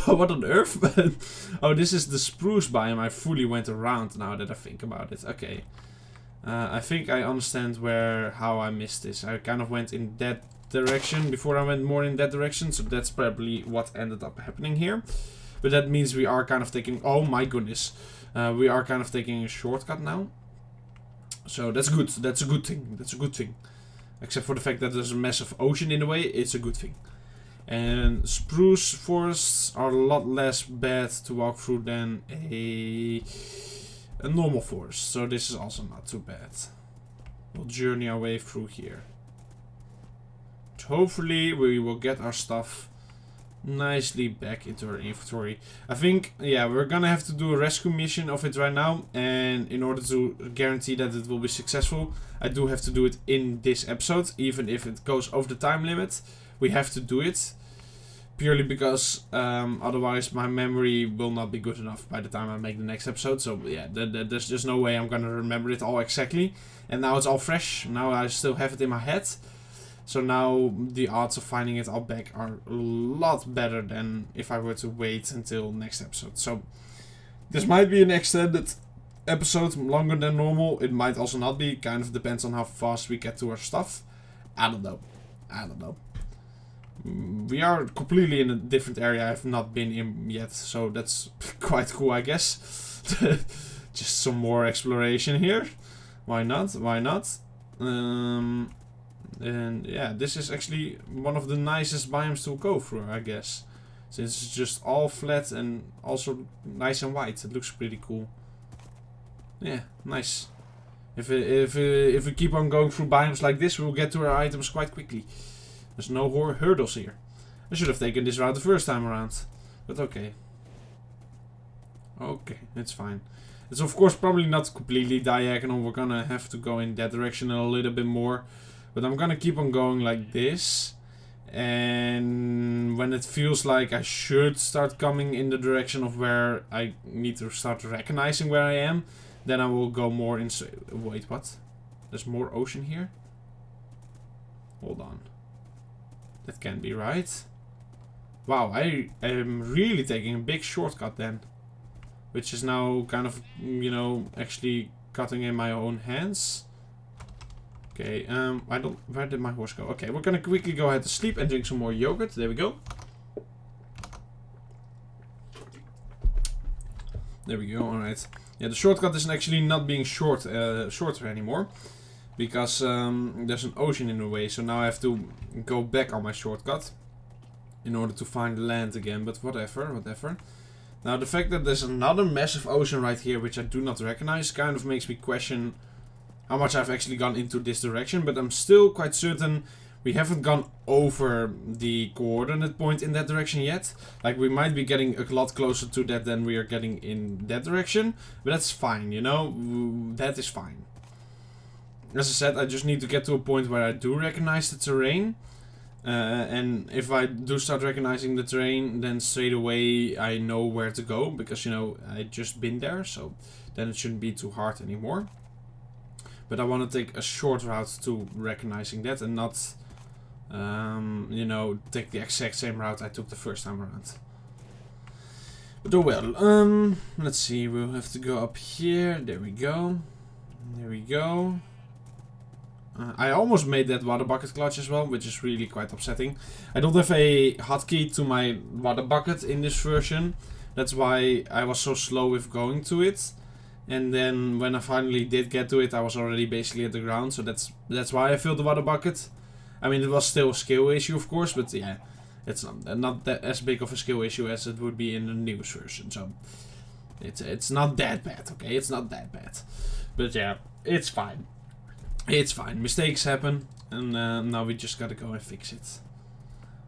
What on earth? Oh, this is the spruce biome. I fully went around now that I think about it. Okay. I think I understand how I missed this. I kind of went in that direction before I went more in that direction. So that's probably what ended up happening here. But that means we are kind of taking... Oh my goodness. We are kind of taking a shortcut now. So that's good. That's a good thing. That's a good thing. Except for the fact that there's a massive ocean in the way. It's a good thing. And spruce forests are a lot less bad to walk through than a normal forest. So this is also not too bad. We'll journey our way through here. Hopefully we will get our stuff nicely back into our inventory. I think, yeah, we're gonna have to do a rescue mission of it right now. And in order to guarantee that it will be successful, I do have to do it in this episode. Even if it goes over the time limit, we have to do it. Purely because otherwise my memory will not be good enough by the time I make the next episode. So yeah, there's just no way I'm gonna remember it all exactly. And now it's all fresh. Now I still have it in my head. So now the odds of finding it all back are a lot better than if I were to wait until next episode. So this might be an extended episode, longer than normal. It might also not be. Kind of depends on how fast we get to our stuff. I don't know. I don't know. We are completely in a different area I've not been in yet, so that's quite cool, I guess. Just some more exploration here. Why not? Why not? And yeah, this is actually one of the nicest biomes to go through, I guess. Since it's just all flat and also nice and white. It looks pretty cool. Yeah, nice. If we keep on going through biomes like this, we'll get to our items quite quickly. There's no hurdles here. I should have taken this route the first time around. But okay. Okay, it's fine. It's of course probably not completely diagonal. We're gonna have to go in that direction a little bit more. But I'm gonna keep on going like this. And when it feels like I should start coming in the direction of where I need to start recognizing where I am, then I will go more in... Wait, what? There's more ocean here? Hold on. It can be, right? Wow, I am really taking a big shortcut then. Which is now kind of, you know, actually cutting in my own hands. Okay, I don't... Where did my horse go? Okay, we're gonna quickly go ahead to sleep and drink some more yogurt. There we go. There we go, alright. Yeah, the shortcut is actually not being shorter anymore. Because there's an ocean in the way, so now I have to go back on my shortcut. In order to find land again, but whatever. Now, the fact that there's another massive ocean right here, which I do not recognize, kind of makes me question how much I've actually gone into this direction. But I'm still quite certain we haven't gone over the coordinate point in that direction yet. Like, we might be getting a lot closer to that than we are getting in that direction. But that's fine, you know? That is fine. As I said, I just need to get to a point where I do recognize the terrain. And if I do start recognizing the terrain, then straight away I know where to go. Because, you know, I just been there. So then it shouldn't be too hard anymore. But I want to take a short route to recognizing that. And not, you know, take the exact same route I took the first time around. But oh well. Let's see. We'll have to go up here. There we go. There we go. I almost made that water bucket clutch as well, which is really quite upsetting. I don't have a hotkey to my water bucket in this version. That's why I was so slow with going to it. And then when I finally did get to it, I was already basically at the ground. So that's why I filled the water bucket. I mean, it was still a skill issue, of course, but yeah, it's not that as big of a skill issue as it would be in the newest version. So it's not that bad, okay? It's not that bad. But yeah, it's fine. It's fine. Mistakes happen. And now we just gotta go and fix it.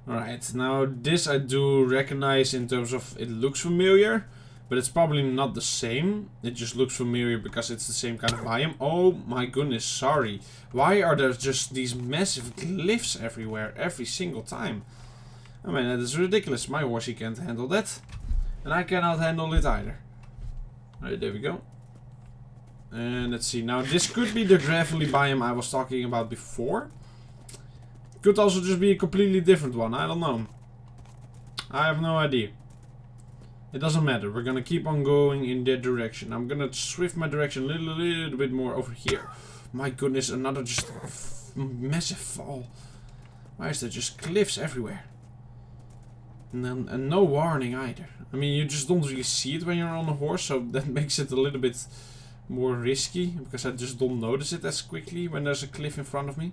Alright, now this I do recognize in terms of it looks familiar. But it's probably not the same. It just looks familiar because it's the same kind of biome. Oh my goodness, sorry. Why are there just these massive glyphs everywhere every single time? I mean, that is ridiculous. My horsey can't handle that. And I cannot handle it either. Alright, there we go. And let's see, now this could be the gravelly biome I was talking about before. Could also just be a completely different one, I don't know. I have no idea. It doesn't matter, we're gonna keep on going in that direction. I'm gonna shift my direction a little bit more over here. My goodness, another just massive fall. Why is there just cliffs everywhere? And no warning either. I mean, you just don't really see it when you're on a horse, so that makes it a little bit more risky, because I just don't notice it as quickly when there's a cliff in front of me.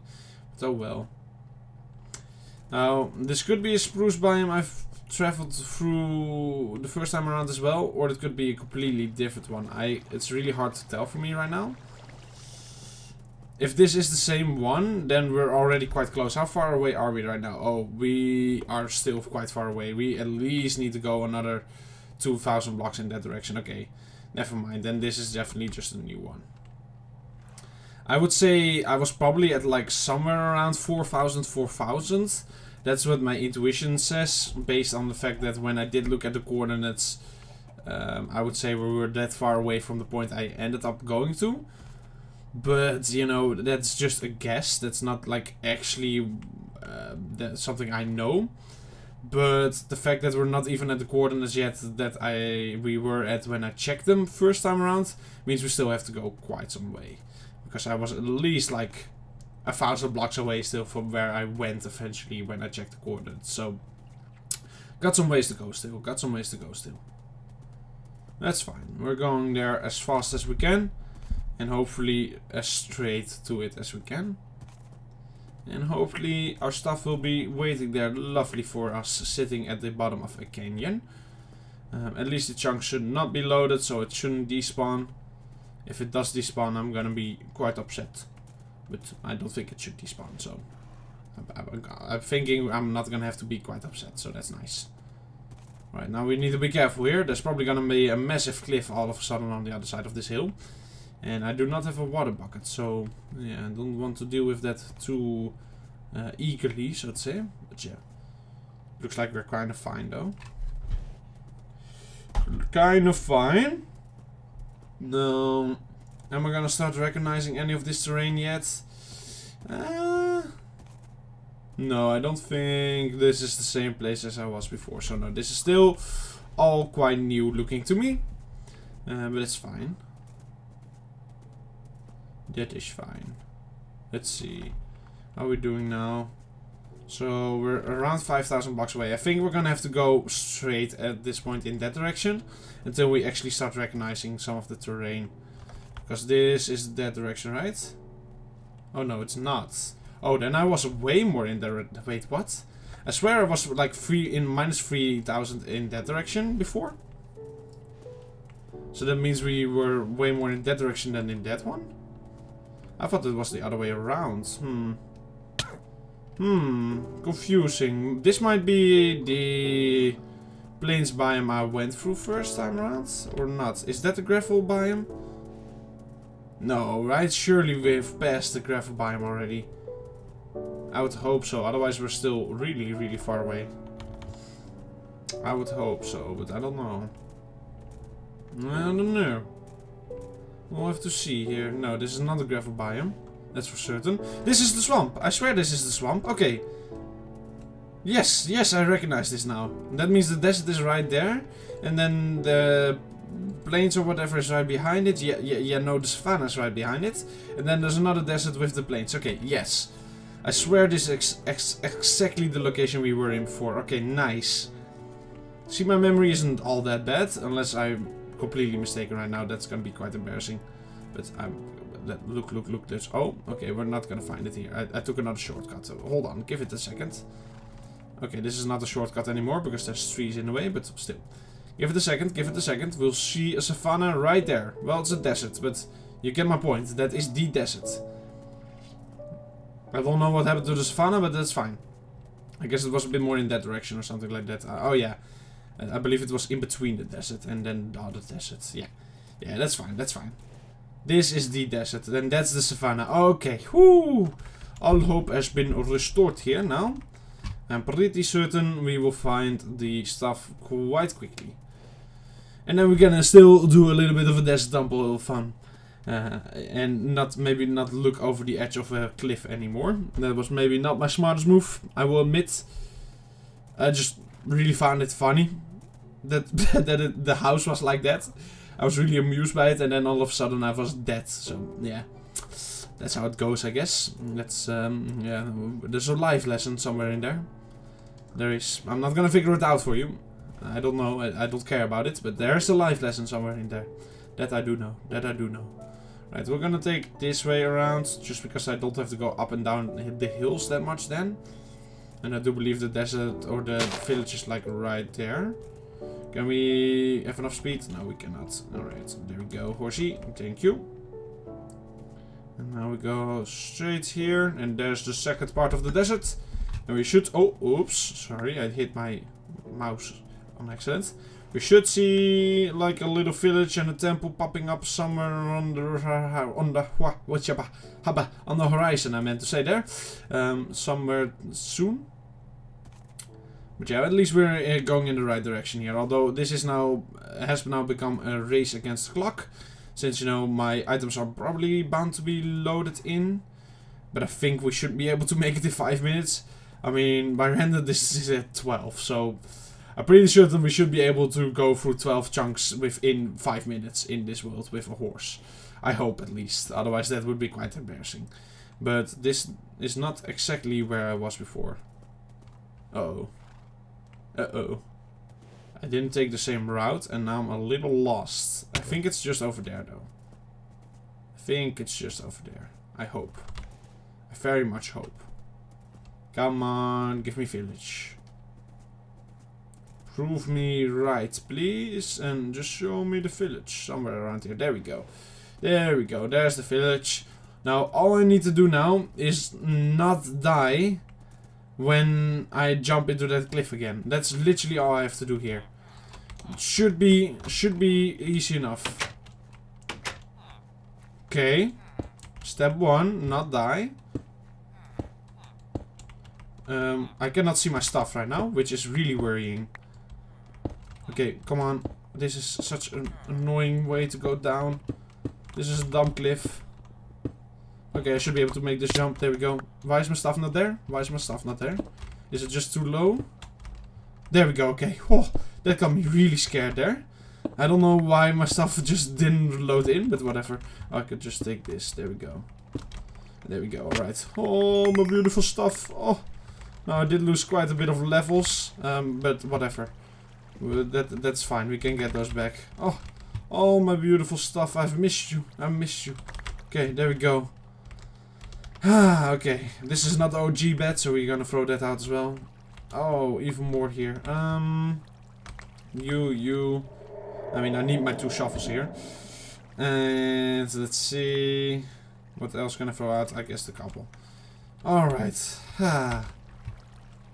But oh well. Now, this could be a spruce biome I've traveled through the first time around as well, or it could be a completely different one. It's really hard to tell for me right now. If this is the same one, then we're already quite close. How far away are we right now? Oh, we are still quite far away. We at least need to go another 2,000 blocks in that direction. Okay. Never mind, then this is definitely just a new one. I would say I was probably at like somewhere around 4,000. That's what my intuition says, based on the fact that when I did look at the coordinates, I would say we were that far away from the point I ended up going to. But, you know, that's just a guess. That's not like actually that's something I know. But the fact that we're not even at the coordinates yet that we were at when I checked them first time around means we still have to go quite some way. Because I was at least like 1,000 blocks away still from where I went eventually when I checked the coordinates. So, got some ways to go still. That's fine. We're going there as fast as we can. And hopefully as straight to it as we can. And hopefully our stuff will be waiting there lovely for us, sitting at the bottom of a canyon. At least the chunk should not be loaded, so it shouldn't despawn. If it does despawn, I'm gonna be quite upset. But I don't think it should despawn, so I'm thinking I'm not gonna have to be quite upset, so that's nice. Right, now we need to be careful here. There's probably gonna be a massive cliff all of a sudden on the other side of this hill. And I do not have a water bucket, so yeah, I don't want to deal with that too eagerly, so to say. But yeah, looks like we're kind of fine though. Kind of fine. No, am I gonna start recognizing any of this terrain yet? No, I don't think this is the same place as I was before. So no, this is still all quite new looking to me. But it's fine. That is fine. Let's see. How are we doing now? So we're around 5,000 blocks away. I think we're gonna have to go straight at this point in that direction until we actually start recognizing some of the terrain. Because this is that direction, right? Oh no, it's not. Oh, then I was way more in there. Wait, what? I swear I was like minus 3,000 in that direction before. So that means we were way more in that direction than in that one? I thought it was the other way around. Confusing. This might be the plains biome I went through first time around, or not? Is that the gravel biome? No, right? Surely we've passed the gravel biome already. I would hope so, otherwise we're still really, really far away. I would hope so, but I don't know. I don't know. We'll have to see here. No, this is not a gravel biome. That's for certain. This is the swamp. I swear this is the swamp. Okay. Yes, yes, I recognize this now. That means the desert is right there. And then the plains or whatever is right behind it. Yeah, no, the savannah is right behind it. And then there's another desert with the plains. Okay, yes. I swear this is exactly the location we were in before. Okay, nice. See, my memory isn't all that bad. Unless I'm completely mistaken right now. That's gonna be quite embarrassing. But look, there's... Oh, okay, we're not gonna find it here. I took another shortcut. So hold on, give it a second. Okay, this is not a shortcut anymore because there's trees in the way, but still. Give it a second. We'll see a savannah right there. Well, it's a desert, but you get my point. That is the desert. I don't know what happened to the savannah, but that's fine. I guess it was a bit more in that direction or something like that. Oh yeah, I believe it was in between the desert and then the other desert. Yeah, that's fine, This is the desert, and that's the savannah. Okay, whoo! All hope has been restored here now. I'm pretty certain we will find the stuff quite quickly. And then we're gonna still do a little bit of a desert dump, a little fun. And maybe not look over the edge of a cliff anymore. That was maybe not my smartest move, I will admit. I just really found it funny that the house was like that. I was really amused by it, and then all of a sudden I was dead. So yeah, that's how it goes, I guess. That's yeah, there's a life lesson somewhere in there. There is. I'm not gonna figure it out for you. I don't know. I don't care about it, but there's a life lesson somewhere in there. That I do know. Right, we're gonna take this way around, just because I don't have to go up and down the hills that much then. And I do believe the desert or the village is like right there. Can we have enough speed? No, we cannot. Alright, there we go, horsey. Thank you. And now we go straight here, and there's the second part of the desert. And we should... Oh, oops, sorry, I hit my mouse on accident. We should see like a little village and a temple popping up somewhere on the horizon, I meant to say there. Somewhere soon. But yeah, at least we're going in the right direction here. Although this is now has now become a race against the clock. Since, you know, my items are probably bound to be loaded in. But I think we should be able to make it in 5 minutes. I mean, by random this is at 12, so... I'm pretty certain we should be able to go through 12 chunks within 5 minutes in this world with a horse. I hope, at least. Otherwise that would be quite embarrassing. But this is not exactly where I was before. Uh-oh. Uh-oh. I didn't take the same route and now I'm a little lost. I think it's just over there though. I think it's just over there. I hope. I very much hope. Come on, give me village. Prove me right, please, and just show me the village somewhere around here. There we go. There we go. There's the village. Now, all I need to do now is not die when I jump into that cliff again. That's literally all I have to do here. It should be easy enough. Okay. Step 1, not die. I cannot see my stuff right now, which is really worrying. Okay, come on. This is such an annoying way to go down. This is a dumb cliff. Okay, I should be able to make this jump. There we go. Why is my stuff not there? Why is my stuff not there? Is it just too low? There we go. Okay. Oh, that got me really scared there. I don't know why my stuff just didn't load in, but whatever. I could just take this. There we go. There we go. Alright. Oh, my beautiful stuff. Oh. Now I did lose quite a bit of levels. But whatever. That's fine. We can get those back. Oh. Oh, my beautiful stuff. I've missed you. I missed you. Okay, there we go. Ah, okay. This is not the OG bed, so we're gonna throw that out as well. Oh, even more here. You. I mean, I need my 2 shovels here. And let's see. What else can I throw out? I guess the couple. Alright.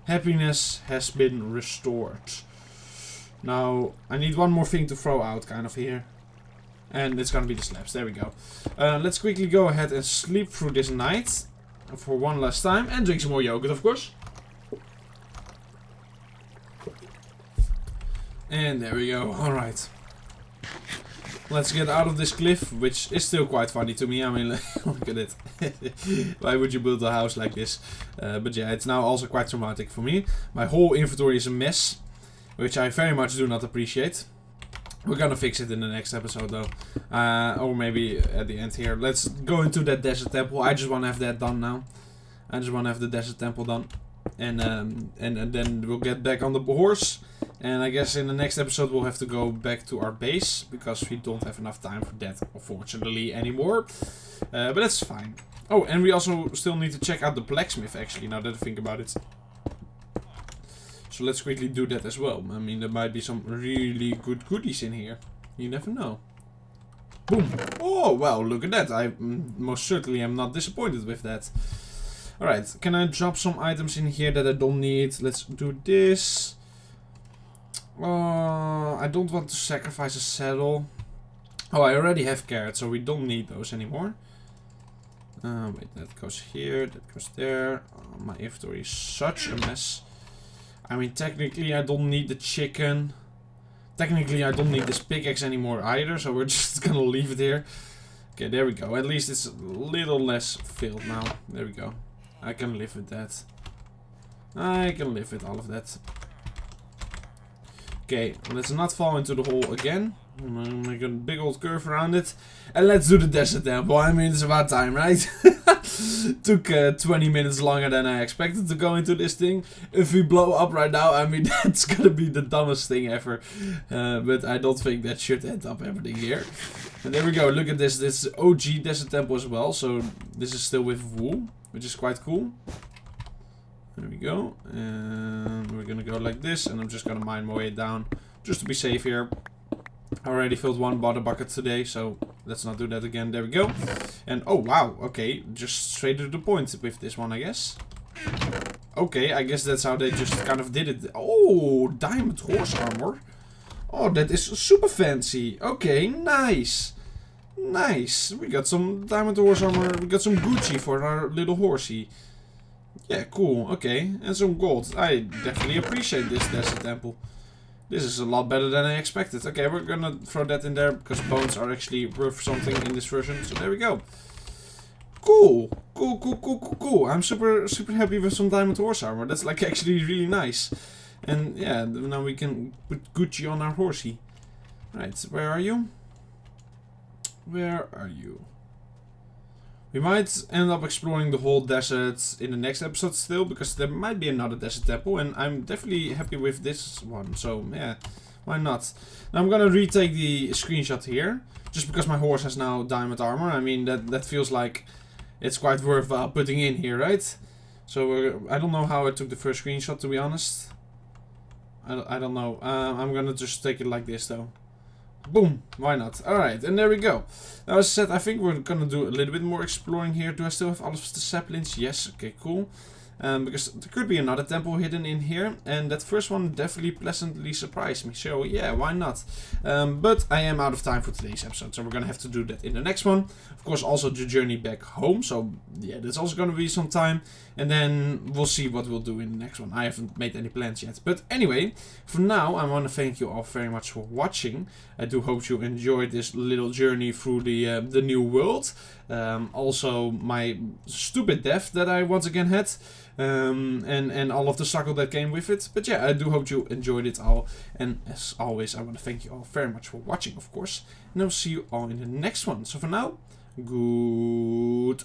Happiness has been restored. Now, I need one more thing to throw out, kind of here. And it's gonna be the slabs. There we go. Let's quickly go ahead and sleep through this night. For one last time. And drink some more yogurt, of course. And there we go. Alright. Let's get out of this cliff, which is still quite funny to me. I mean, look at it. Why would you build a house like this? But yeah, it's now also quite traumatic for me. My whole inventory is a mess, which I very much do not appreciate. We're gonna fix it in the next episode though. Or maybe at the end here. Let's go into that desert temple. I just want to have that done now. I just want to have the desert temple done. And then we'll get back on the horse. And I guess in the next episode we'll have to go back to our base. Because we don't have enough time for that, unfortunately, anymore. But that's fine. Oh, and we also still need to check out the blacksmith, actually, now that I think about it. So let's quickly do that as well. I mean, there might be some really good goodies in here. You never know. Boom. Oh, well, look at that. I most certainly am not disappointed with that. Alright, can I drop some items in here that I don't need? Let's do this. I don't want to sacrifice a saddle. Oh, I already have carrots, so we don't need those anymore. Wait, that goes here, that goes there. My inventory is such a mess. I mean, technically I don't need the chicken. Technically I don't need this pickaxe anymore either, so we're just gonna leave it here. Okay, there we go. At least it's a little less filled now. There we go. I can live with that. I can live with all of that. Okay, let's not fall into the hole again. I'm gonna make a big old curve around it. And let's do the desert temple. I mean, it's about time, right? Took 20 minutes longer than I expected to go into this thing. If we blow up right now, I mean, that's gonna be the dumbest thing ever. But I don't think that should end up happening here. And there we go. Look at this. This is OG desert temple as well. So this is still with wool, which is quite cool. There we go. And we're gonna go like this. And I'm just gonna mine my way down just to be safe here. I already filled one water bucket today, so let's not do that again. There we go. And oh wow, okay, just straight to the point with this one, I guess. Okay, I guess that's how they just kind of did it. Oh, diamond horse armor. Oh, that is super fancy. Okay, nice. Nice. We got some diamond horse armor. We got some Gucci for our little horsey. Yeah, cool. Okay, and some gold. I definitely appreciate this desert temple. This is a lot better than I expected. Okay, we're gonna throw that in there because bones are actually worth something in this version. So there we go. Cool. Cool. I'm super happy with some diamond horse armor. That's like actually really nice. And yeah, now we can put Gucci on our horsey. Right, where are you? Where are you? We might end up exploring the whole desert in the next episode still, because there might be another desert temple, and I'm definitely happy with this one, so yeah, why not? Now I'm gonna retake the screenshot here, just because my horse has now diamond armor. I mean, that feels like it's quite worthwhile putting in here, right? So I don't know how I took the first screenshot, to be honest. I don't know. I'm gonna just take it like this though. Boom, why not? Alright, and there we go. Now, as I said, I think we're gonna do a little bit more exploring here. Do I still have all of the saplings? Yes, okay, cool. because there could be another temple hidden in here, and that first one definitely pleasantly surprised me, so yeah, why not? But I am out of time for today's episode, so we're gonna have to do that in the next one. Of course, also the journey back home, so yeah, that's also gonna be some time, and then we'll see what we'll do in the next one. I haven't made any plans yet, but anyway, for now, I want to thank you all very much for watching. I do hope you enjoyed this little journey through the new world. Also, my stupid death that I once again had. And all of the struggle that came with it. But yeah, I do hope you enjoyed it all. And as always, I want to thank you all very much for watching, of course. And I'll see you all in the next one. So for now, goodbye.